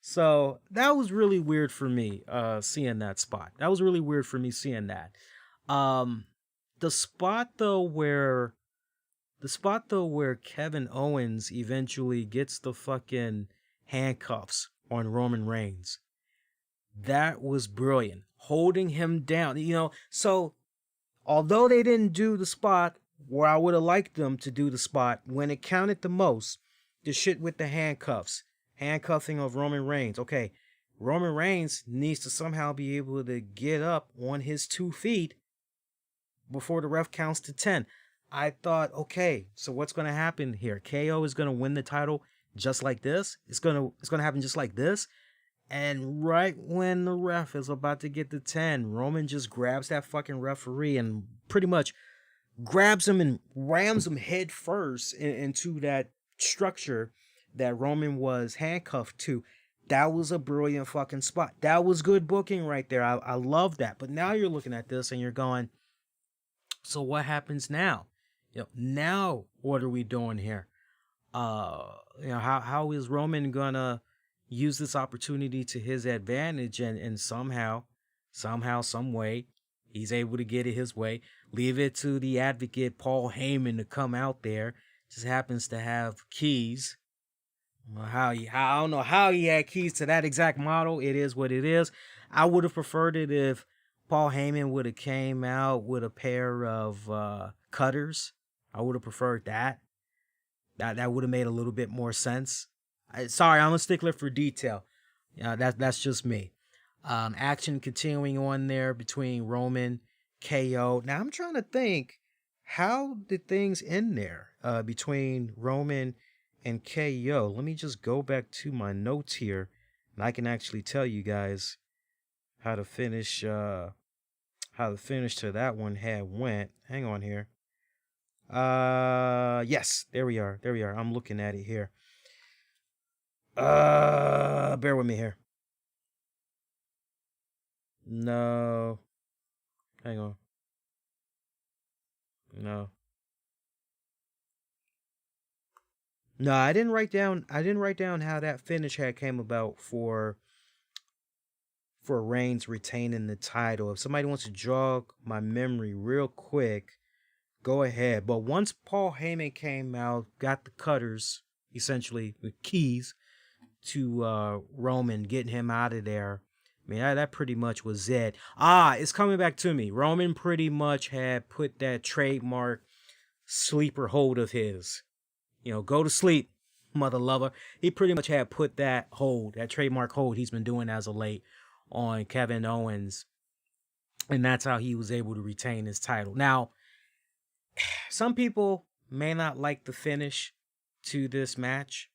So that was really weird for me, seeing that spot. That was really weird for me seeing that. The spot though where Kevin Owens eventually gets the fucking handcuffs on Roman Reigns, that was brilliant. Holding him down, so although they didn't do the spot where I would have liked them to do the spot when it counted the most, the shit with the handcuffing of Roman Reigns. Okay, Roman Reigns needs to somehow be able to get up on his 2 feet before the ref counts to 10. I thought, okay, so what's going to happen here? KO is going to win the title just like this. It's going to happen just like this. And right when the ref is about to get to 10, Roman just grabs that fucking referee and pretty much grabs him and rams him head first into that structure that Roman was handcuffed to. That was a brilliant fucking spot. That was good booking right there. I love that. But now you're looking at this and you're going, so what happens now? Now what are we doing here? How is Roman gonna use this opportunity to his advantage and somehow, some way, he's able to get it his way. Leave it to the advocate Paul Heyman to come out there. Just happens to have keys. I don't know how he had keys to that exact model. It is what it is. I would have preferred it if Paul Heyman would have came out with a pair of cutters. I would have preferred that. That would have made a little bit more sense. Sorry, I'm a stickler for detail. That's just me. Action continuing on there between Roman, KO. Now I'm trying to think, how did things end there between Roman and KO? Let me just go back to my notes here, and I can actually tell you guys how the finish to that one had went. Hang on here. Yes, there we are. I'm looking at it here. Bear with me here. No. Hang on. No, I didn't write down how that finish had came about for Reigns retaining the title. If somebody wants to jog my memory real quick, go ahead. But once Paul Heyman came out, got the cutters, essentially with keys to Roman, getting him out of there. I mean, that pretty much was it. It's coming back to me. Roman pretty much had put that trademark sleeper hold of his. Go to sleep, mother lover. He pretty much had put that trademark hold he's been doing as of late on Kevin Owens. And that's how he was able to retain his title. Now, some people may not like the finish to this match.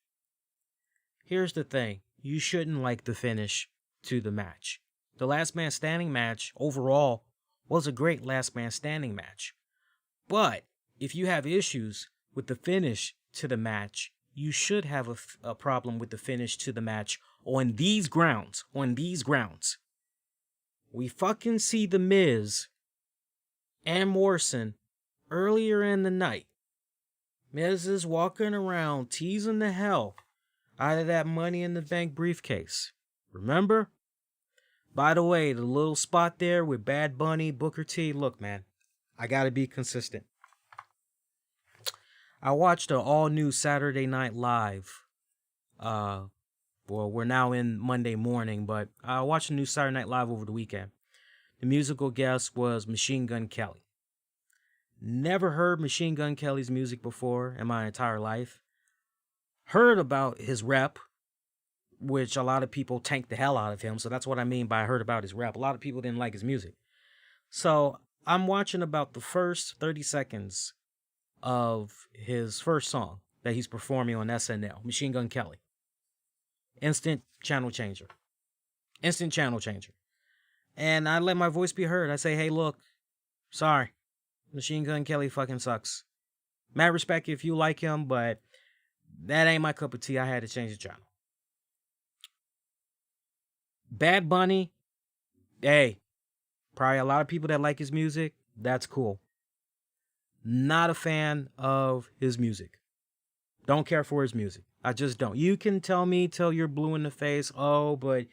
Here's the thing. you shouldn't like the finish to the match. The Last Man Standing match overall was a great Last Man Standing match. But if you have issues with the finish to the match, you should have a problem with the finish to the match on these grounds. On these grounds. We fucking see The Miz and Morrison earlier in the night. Miz is walking around teasing the hell out of that Money in the Bank briefcase. Remember? By the way, the little spot there with Bad Bunny, Booker T. Look, man, I gotta be consistent. I watched an all-new Saturday Night Live. Well, we're now in Monday morning, but I watched a new Saturday Night Live over the weekend. The musical guest was Machine Gun Kelly. Never heard Machine Gun Kelly's music before in my entire life. Heard about his rep, which a lot of people tanked the hell out of him. So that's what I mean by I heard about his rep. A lot of people didn't like his music. So I'm watching about the first 30 seconds of his first song that he's performing on SNL, Machine Gun Kelly. Instant channel changer. Instant channel changer. And I let my voice be heard. I say, hey, look, sorry. Machine Gun Kelly fucking sucks. Mad respect if you like him, but that ain't my cup of tea. I had to change the channel. Bad Bunny, hey, probably a lot of people that like his music. That's cool. Not a fan of his music. Don't care for his music. I just don't. You can tell me till you're blue in the face, oh, but,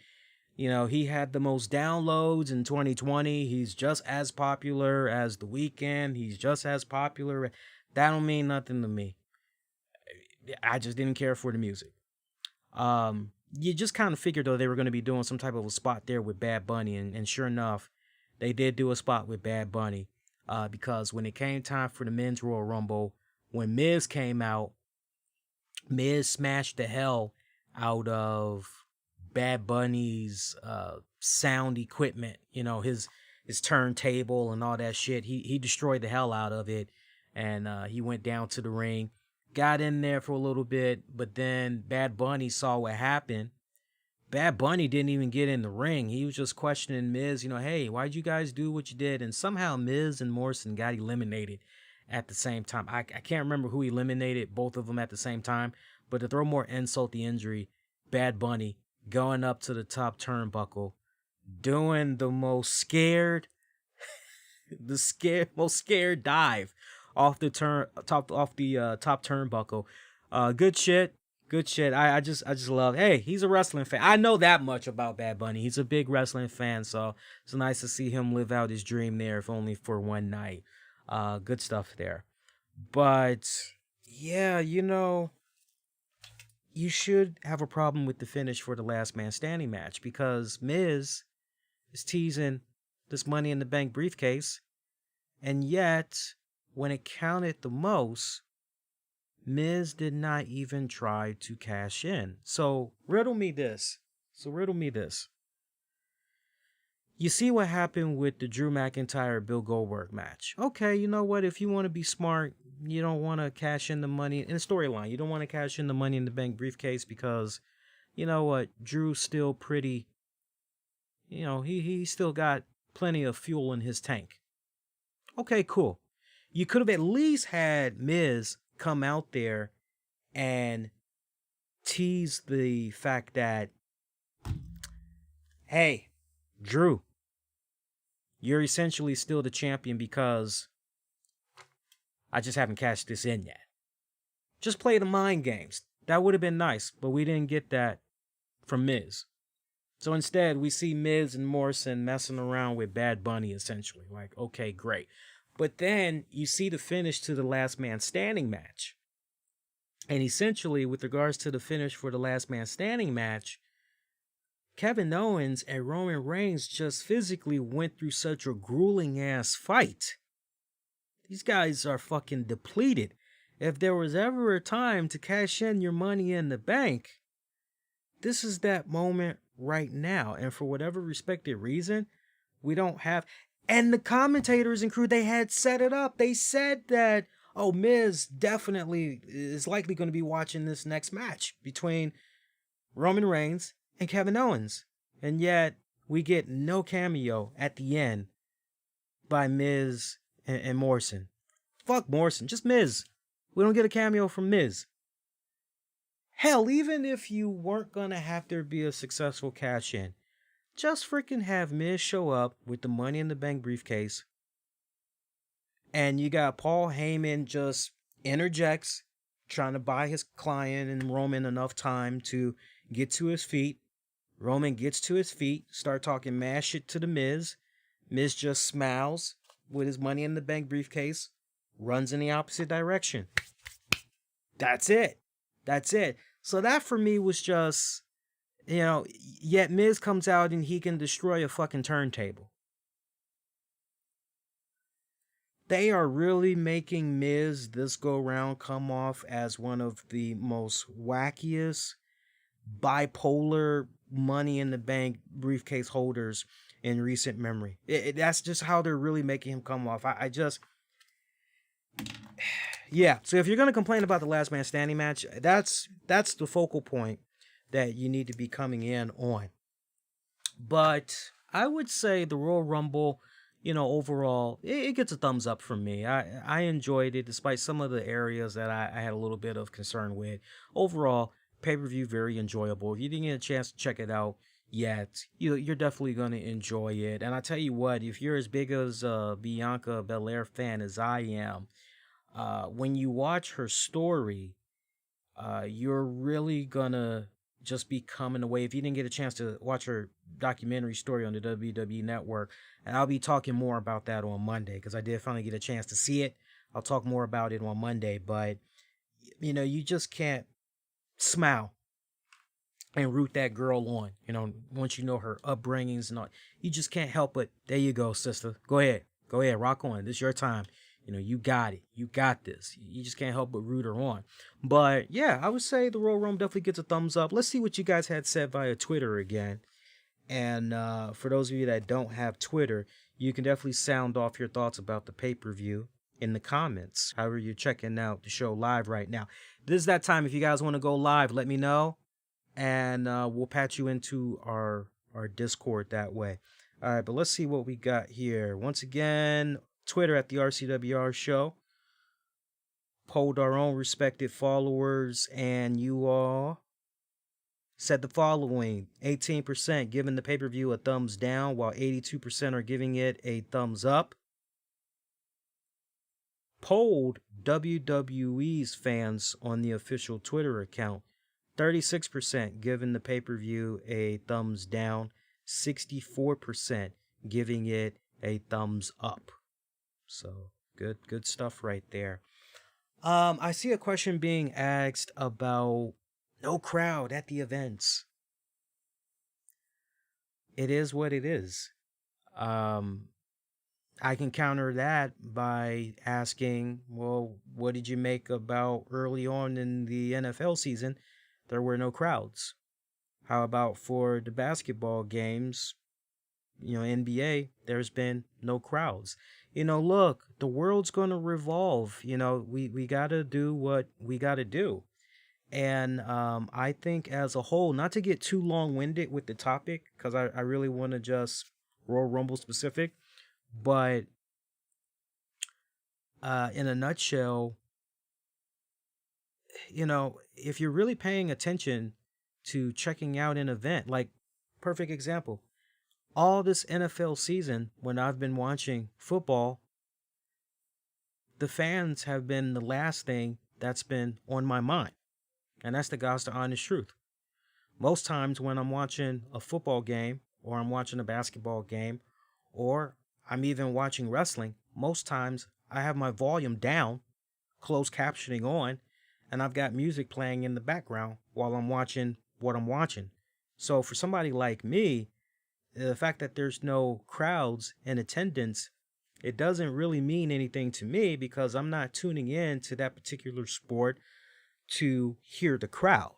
you know, he had the most downloads in 2020. He's just as popular as The Weeknd. He's just as popular. That don't mean nothing to me. I just didn't care for the music. You just kind of figured, though, they were going to be doing some type of a spot there with Bad Bunny. And sure enough, they did do a spot with Bad Bunny. Because when it came time for the Men's Royal Rumble, when Miz came out, Miz smashed the hell out of Bad Bunny's sound equipment. You know, his turntable and all that shit. He destroyed the hell out of it. And he went down to the ring. Got in there for a little bit, but then Bad Bunny saw what happened. Bad Bunny didn't even get in the ring. He was just questioning Miz, you know, hey, why'd you guys do what you did? And somehow Miz and Morrison got eliminated at the same time. I can't remember who eliminated both of them at the same time, but to throw more insult to injury, Bad Bunny going up to the top turnbuckle, doing the most scared dive off the top turnbuckle. Good shit. Good shit. I just love. Hey, he's a wrestling fan. I know that much about Bad Bunny. He's a big wrestling fan, so it's nice to see him live out his dream there, if only for one night. Good stuff there. But yeah, you know, you should have a problem with the finish for the Last Man Standing match because Miz is teasing this Money in the Bank briefcase, and yet when it counted the most, Miz did not even try to cash in. So riddle me this. You see what happened with the Drew McIntyre Bill Goldberg match. Okay, you know what? If you want to be smart, you don't want to cash in the money in the storyline. You don't want to cash in the Money in the Bank briefcase because, you know what? Drew's still pretty, you know, he still got plenty of fuel in his tank. Okay, cool. You could have at least had Miz come out there and tease the fact that, hey, Drew, you're essentially still the champion because I just haven't cashed this in yet. Just play the mind games. That would have been nice, but we didn't get that from Miz. So instead, we see Miz and Morrison messing around with Bad Bunny, essentially. Like, okay, great. But then you see the finish to the Last Man Standing match. And essentially, with regards to the finish for the Last Man Standing match, Kevin Owens and Roman Reigns just physically went through such a grueling ass fight. These guys are fucking depleted. If there was ever a time to cash in your Money in the Bank, this is that moment right now. And for whatever respected reason, we don't have... And the commentators and crew, they had set it up. They said that, oh, Miz definitely is likely going to be watching this next match between Roman Reigns and Kevin Owens. And yet, we get no cameo at the end by Miz and Morrison. Fuck Morrison, just Miz. We don't get a cameo from Miz. Hell, even if you weren't gonna have there be a successful cash in, just freaking have Miz show up with the Money in the Bank briefcase. And you got Paul Heyman just interjects, trying to buy his client and Roman enough time to get to his feet. Roman gets to his feet, start talking mad shit to the Miz. Miz just smiles with his Money in the Bank briefcase, runs in the opposite direction. That's it. That's it. So that for me was just, yet Miz comes out and he can destroy a fucking turntable. They are really making Miz this go round come off as one of the most wackiest, bipolar Money in the Bank briefcase holders in recent memory. That's just how they're really making him come off. Yeah, so if you're going to complain about the Last Man Standing match, that's the focal point that you need to be coming in on. But I would say the Royal Rumble, overall, it gets a thumbs up from me. I enjoyed it despite some of the areas that I had a little bit of concern with. Overall, pay-per-view, very enjoyable. If you didn't get a chance to check it out yet, you're definitely going to enjoy it. And I tell you what, if you're as big as a Bianca Belair fan as I am, when you watch her story, you're really gonna just be coming away. If you didn't get a chance to watch her documentary story on the WWE Network, and I'll be talking more about that on Monday because I did finally get a chance to see it. I'll talk more about it on Monday, but you just can't smile and root that girl on. Once you know her upbringings and all, you just can't help but, there you go, sister. Go ahead, rock on. This is your time. You got it. You got this. You just can't help but root her on. But yeah, I would say the Royal Rumble definitely gets a thumbs up. Let's see what you guys had said via Twitter again. And for those of you that don't have Twitter, you can definitely sound off your thoughts about the pay-per-view in the comments. However, you're checking out the show live right now. This is that time. If you guys want to go live, let me know. And we'll patch you into our Discord that way. All right, but let's see what we got here. Once again, Twitter at the RCWR show. Polled our own respected followers, and you all said the following: 18% giving the pay-per-view a thumbs down, while 82% are giving it a thumbs up. Polled WWE's fans on the official Twitter account: 36% giving the pay-per-view a thumbs down, 64% giving it a thumbs up. So good stuff right there. I see a question being asked about no crowd at the events. It is what it is. I can counter that by asking, well, what did you make about early on in the NFL season? There were no crowds. How about for the basketball games? NBA, there's been no crowds. Look, the world's going to revolve. We got to do what we got to do. And I think as a whole, not to get too long-winded with the topic, because I really want to just Royal Rumble specific, but in a nutshell, if you're really paying attention to checking out an event, like, perfect example, all this NFL season, when I've been watching football, the fans have been the last thing that's been on my mind. And that's the God's to honest truth. Most times when I'm watching a football game, or I'm watching a basketball game, or I'm even watching wrestling, most times I have my volume down, closed captioning on, and I've got music playing in the background while I'm watching what I'm watching. So for somebody like me, the fact that there's no crowds in attendance, it doesn't really mean anything to me because I'm not tuning in to that particular sport to hear the crowd.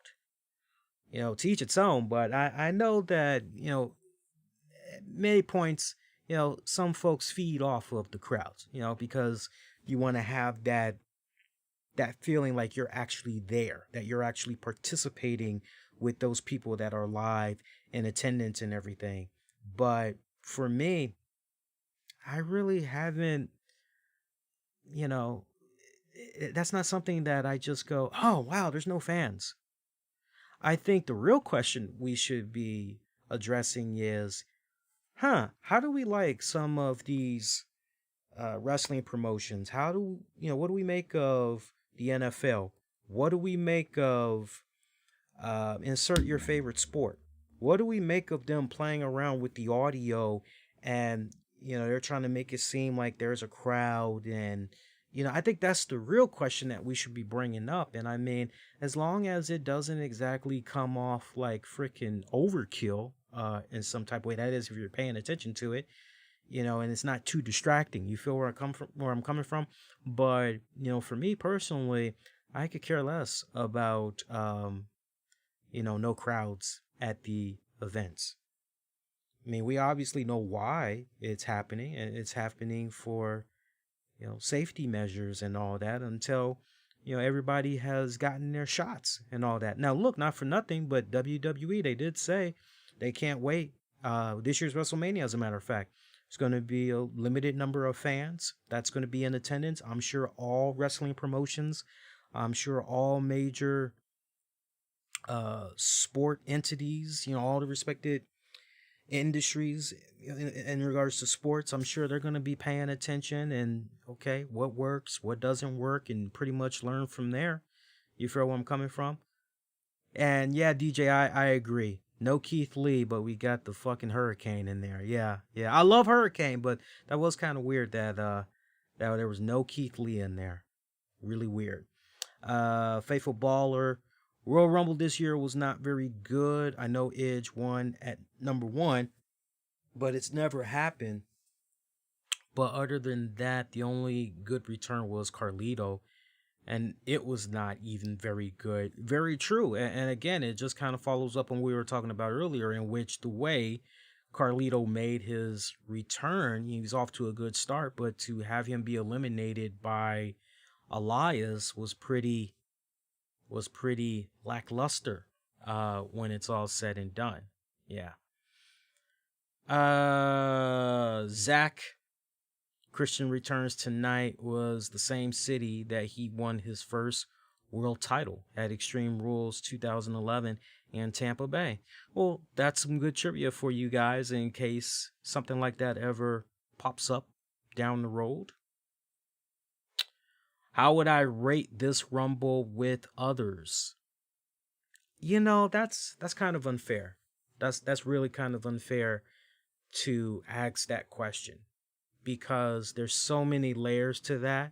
To each its own, but I know that, at many points, some folks feed off of the crowds, because you want to have that feeling like you're actually there, that you're actually participating with those people that are live in attendance and everything. But for me, I really haven't, you know, that's not something that I just go, oh, wow, there's no fans. I think the real question we should be addressing is, how do we like some of these wrestling promotions? What do we make of the NFL? What do we make of insert your favorite sport? What do we make of them playing around with the audio and, they're trying to make it seem like there's a crowd and, I think that's the real question that we should be bringing up. And I mean, as long as it doesn't exactly come off like freaking overkill in some type of way, that is, if you're paying attention to it, and it's not too distracting. You feel where I'm coming from. But, for me personally, I could care less about, no crowds at the events. I mean, we obviously know why it's happening, and it's happening for, safety measures and all that until, everybody has gotten their shots and all that. Now, look, not for nothing, but WWE, they did say they can't wait. This year's WrestleMania, as a matter of fact, it's going to be a limited number of fans that's going to be in attendance. I'm sure all wrestling promotions, I'm sure all major sport entities, all the respected industries in regards to sports, I'm sure they're going to be paying attention and, okay, what works, what doesn't work, and pretty much learn from there. You feel where I'm coming from? And yeah, DJ, I agree. No Keith Lee, but we got the fucking Hurricane in there. Yeah. I love Hurricane, but that was kind of weird that that there was no Keith Lee in there. Really weird. Faithful Baller. Royal Rumble this year was not very good. I know Edge won at number 1, but it's never happened. But other than that, the only good return was Carlito, and it was not even very good. Very true. And again, it just kind of follows up on what we were talking about earlier, in which the way Carlito made his return, he was off to a good start, but to have him be eliminated by Elias was pretty lackluster when it's all said and done. Yeah. Zach Christian returns tonight was the same city that he won his first world title at Extreme Rules 2011 in Tampa Bay. Well, that's some good trivia for you guys in case something like that ever pops up down the road. How would I rate this Rumble with others? That's kind of unfair. That's really kind of unfair to ask that question, because there's so many layers to that.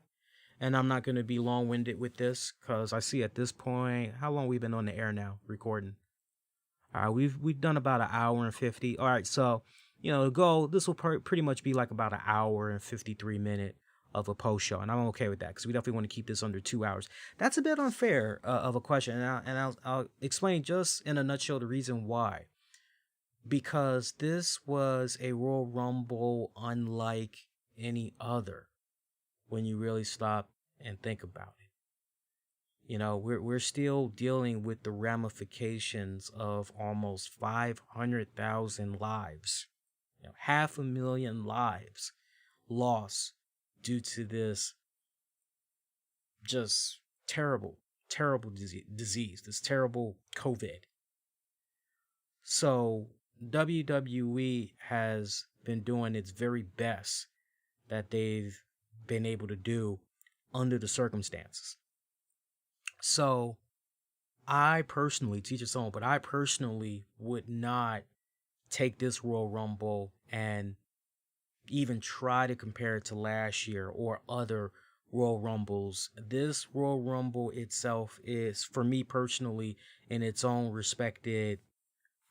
And I'm not going to be long-winded with this, because I see at this point, how long we've been on the air now recording? All right, we've done about an hour and 50. All right, so this will pretty much be like about an hour and 53 minute of a post show, and I'm okay with that because we definitely want to keep this under 2 hours. That's a bit unfair of a question, and I'll explain just in a nutshell the reason why. Because this was a Royal Rumble unlike any other when you really stop and think about it. We're still dealing with the ramifications of almost 500,000 lives, 500,000 lives lost due to this just terrible disease, this terrible COVID. So WWE has been doing its very best that they've been able to do under the circumstances. So I personally, teach its own, but I personally would not take this Royal Rumble and even try to compare it to last year or other Royal Rumbles. This Royal Rumble itself is, for me personally, in its own respected,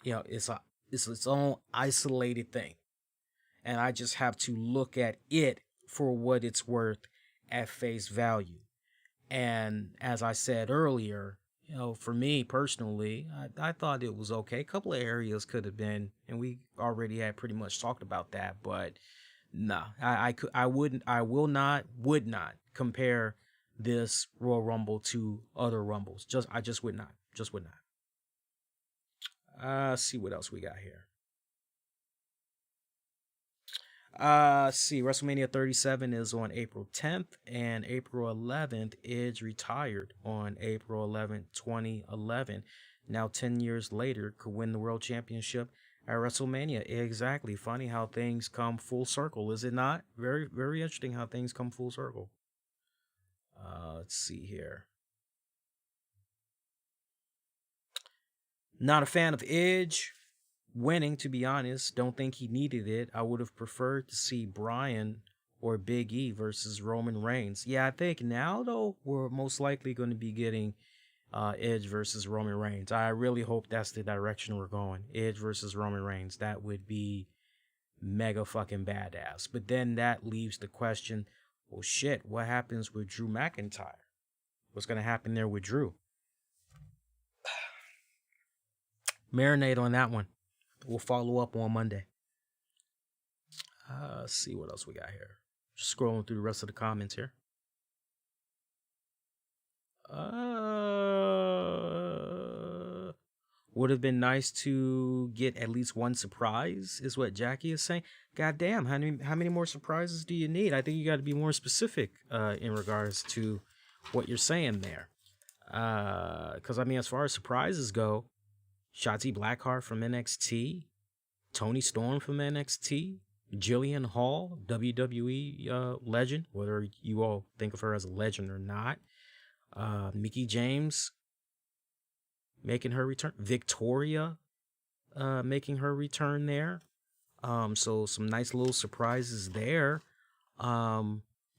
it's its own isolated thing. And I just have to look at it for what it's worth at face value. And as I said earlier, for me personally, I thought it was okay. A couple of areas could have been, and we already had pretty much talked about that, but no, would not compare this Royal Rumble to other Rumbles. I just would not. See what else we got here. See, WrestleMania 37 is on April 10th, and April 11th, Edge retired on April 11th, 2011. Now, 10 years later, could win the World Championship at WrestleMania. Exactly. Funny how things come full circle, is it not? Very, very interesting how things come full circle. Let's see here. Not a fan of Edge winning, to be honest. Don't think he needed it. I would have preferred to see Bryan or Big E versus Roman Reigns. Yeah, I think now, though, we're most likely going to be getting Edge versus Roman Reigns. I really hope that's the direction we're going. Edge versus Roman Reigns. That would be mega fucking badass. But then that leaves the question, well, shit, what happens with Drew McIntyre? What's going to happen there with Drew? Marinate on that one. We'll follow up on Monday. Let's see what else we got here. Just scrolling through the rest of the comments here. Would have been nice to get at least one surprise, is what Jackie is saying. God damn, how many more surprises do you need? I think you got to be more specific in regards to what you're saying there. Because, I mean, as far as surprises go, Shotzi Blackheart from NXT, Toni Storm from NXT, Jillian Hall, WWE legend, whether you all think of her as a legend or not, Mickie James making her return, Victoria making her return there. So some nice little surprises there.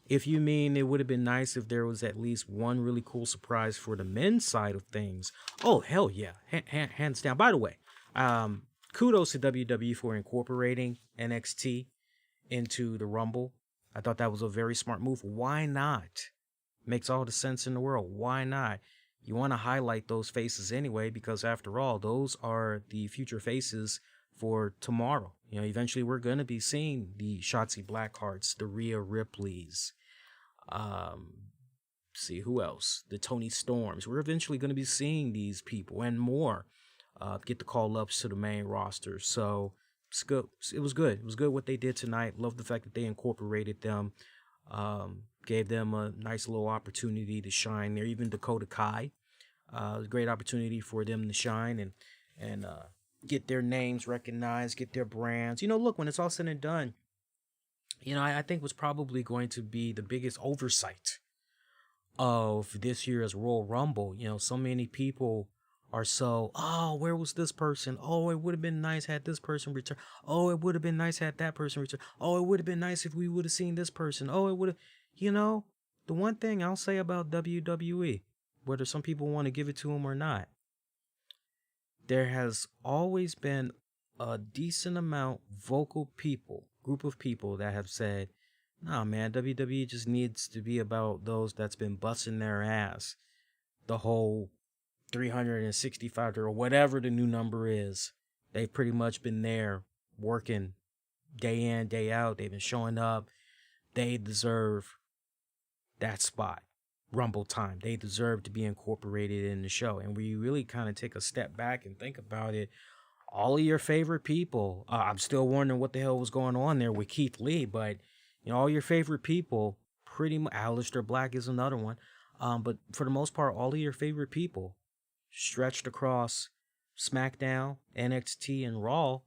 If you mean it would have been nice if there was at least one really cool surprise for the men's side of things. Oh, hell yeah. Hands down. By the way, kudos to WWE for incorporating NXT into the Rumble. I thought that was a very smart move. Why not? Makes all the sense in the world. Why not? You want to highlight those faces anyway, because after all, those are the future faces for tomorrow. You know, eventually we're going to be seeing the Shotzi Blackhearts, the Rhea Ripleys, see who else? The Toni Storms. We're eventually going to be seeing these people and more get the call ups to the main roster. So it's good. It was good. It was good what they did tonight. Love the fact that they incorporated them, gave them a nice little opportunity to shine there. Even Dakota Kai, a great opportunity for them to shine and get their names recognized, get their brands. You know, look, when it's all said and done, you know, I think was probably going to be the biggest oversight of this year's Royal Rumble. You know, so many people are so, oh, where was this person? Oh, it would have been nice had this person return. Oh, it would have been nice had that person return. Oh, it would have been nice if we would have seen this person. Oh, it would have, you know, the one thing I'll say about WWE, whether some people want to give it to them or not, there has always been a decent amount vocal group of people that have said, nah, man, WWE just needs to be about those that's been busting their ass the whole 365 or whatever the new number is. They've pretty much been there working day in, day out. They've been showing up. They deserve that spot. Rumble time. They deserve to be incorporated in the show. And when you really kind of take a step back and think about it, all of your favorite people, I'm still wondering what the hell was going on there with Keith Lee, but you know, all your favorite people, pretty much, Aleister Black is another one, but for the most part, all of your favorite people stretched across SmackDown, NXT, and Raw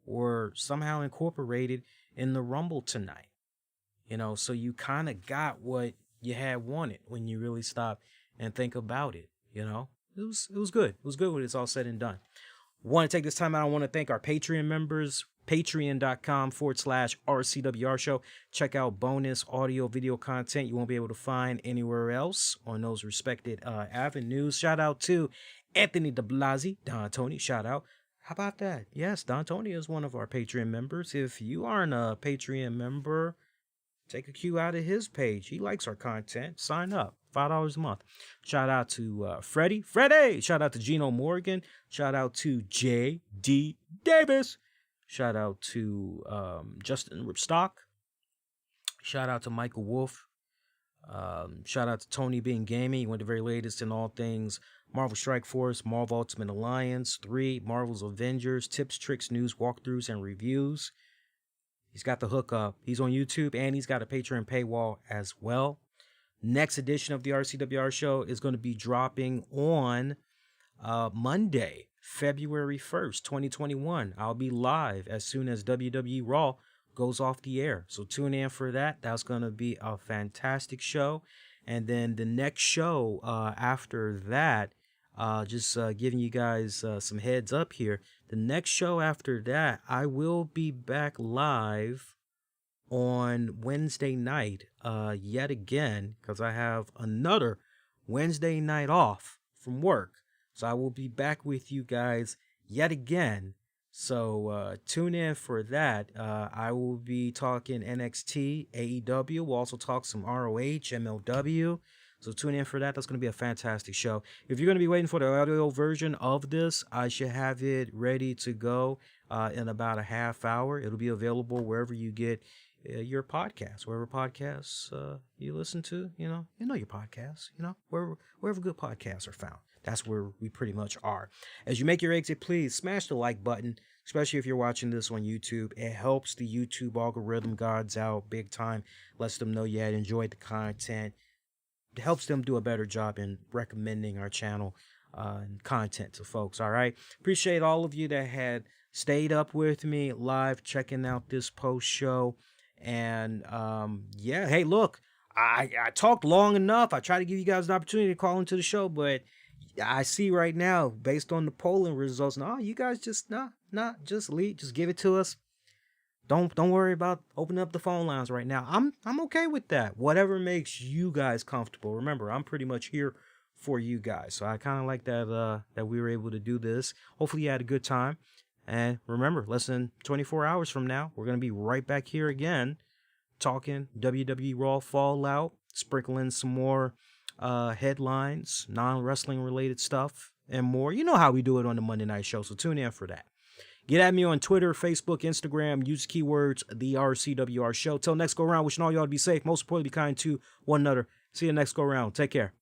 were somehow incorporated in the Rumble tonight. You know, so you kind of got what you had wanted when you really stop and think about it. You know, it was good. It was good when it's all said and done. Want to take this time out. I want to thank our Patreon members, patreon.com/RCWR show. Check out bonus audio video content you won't be able to find anywhere else on those respected avenues. Shout out to Anthony DeBlasi, Don Tony, shout out. How about that? Yes, Don Tony is one of our Patreon members. If you aren't a Patreon member, take a cue out of his page. He likes our content. Sign up. $5 a month. Shout out to Freddie. Shout out to Gino Morgan. Shout out to J.D. Davis. Shout out to Justin Ripstock. Shout out to Michael Wolf. Shout out to Tony being gaming. He went the very latest in all things Marvel Strike Force, Marvel Ultimate Alliance 3, Marvel's Avengers, tips, tricks, news, walkthroughs, and reviews. He's got the hookup. He's on YouTube, and he's got a Patreon paywall as well. Next edition of the RCWR show is going to be dropping on Monday, February 1st, 2021. I'll be live as soon as WWE Raw goes off the air. So tune in for that. That's going to be a fantastic show. And then the next show after that, just giving you guys some heads up here. The next show after that, I will be back live on Wednesday night yet again, because I have another Wednesday night off from work. So I will be back with you guys yet again. So tune in for that. I will be talking NXT, AEW. We'll also talk some ROH, MLW. So tune in for that. That's going to be a fantastic show. If you're going to be waiting for the audio version of this, I should have it ready to go in about a half hour. It'll be available wherever you get your podcasts, wherever podcasts you listen to. You know your podcasts. Wherever good podcasts are found. That's where we pretty much are. As you make your exit, please smash the like button, especially if you're watching this on YouTube. It helps the YouTube algorithm gods out big time. Lets them know you had enjoyed the content. It helps them do a better job in recommending our channel and content to folks. All right. Appreciate all of you that had stayed up with me live, checking out this post show. And yeah, hey, look, I talked long enough. I tried to give you guys an opportunity to call into the show, but I see right now, based on the polling results, no, you guys just just leave, just give it to us. Don't worry about opening up the phone lines right now. I'm okay with that. Whatever makes you guys comfortable. Remember, I'm pretty much here for you guys. So I kind of like that that we were able to do this. Hopefully you had a good time. And remember, less than 24 hours from now, we're going to be right back here again talking WWE Raw Fallout, sprinkling some more headlines, non-wrestling related stuff, and more. You know how we do it on the Monday night show, so tune in for that. Get at me on Twitter, Facebook, Instagram. Use keywords, the RCWR show. Till next go round, wishing all y'all to be safe. Most importantly, be kind to one another. See you next go round. Take care.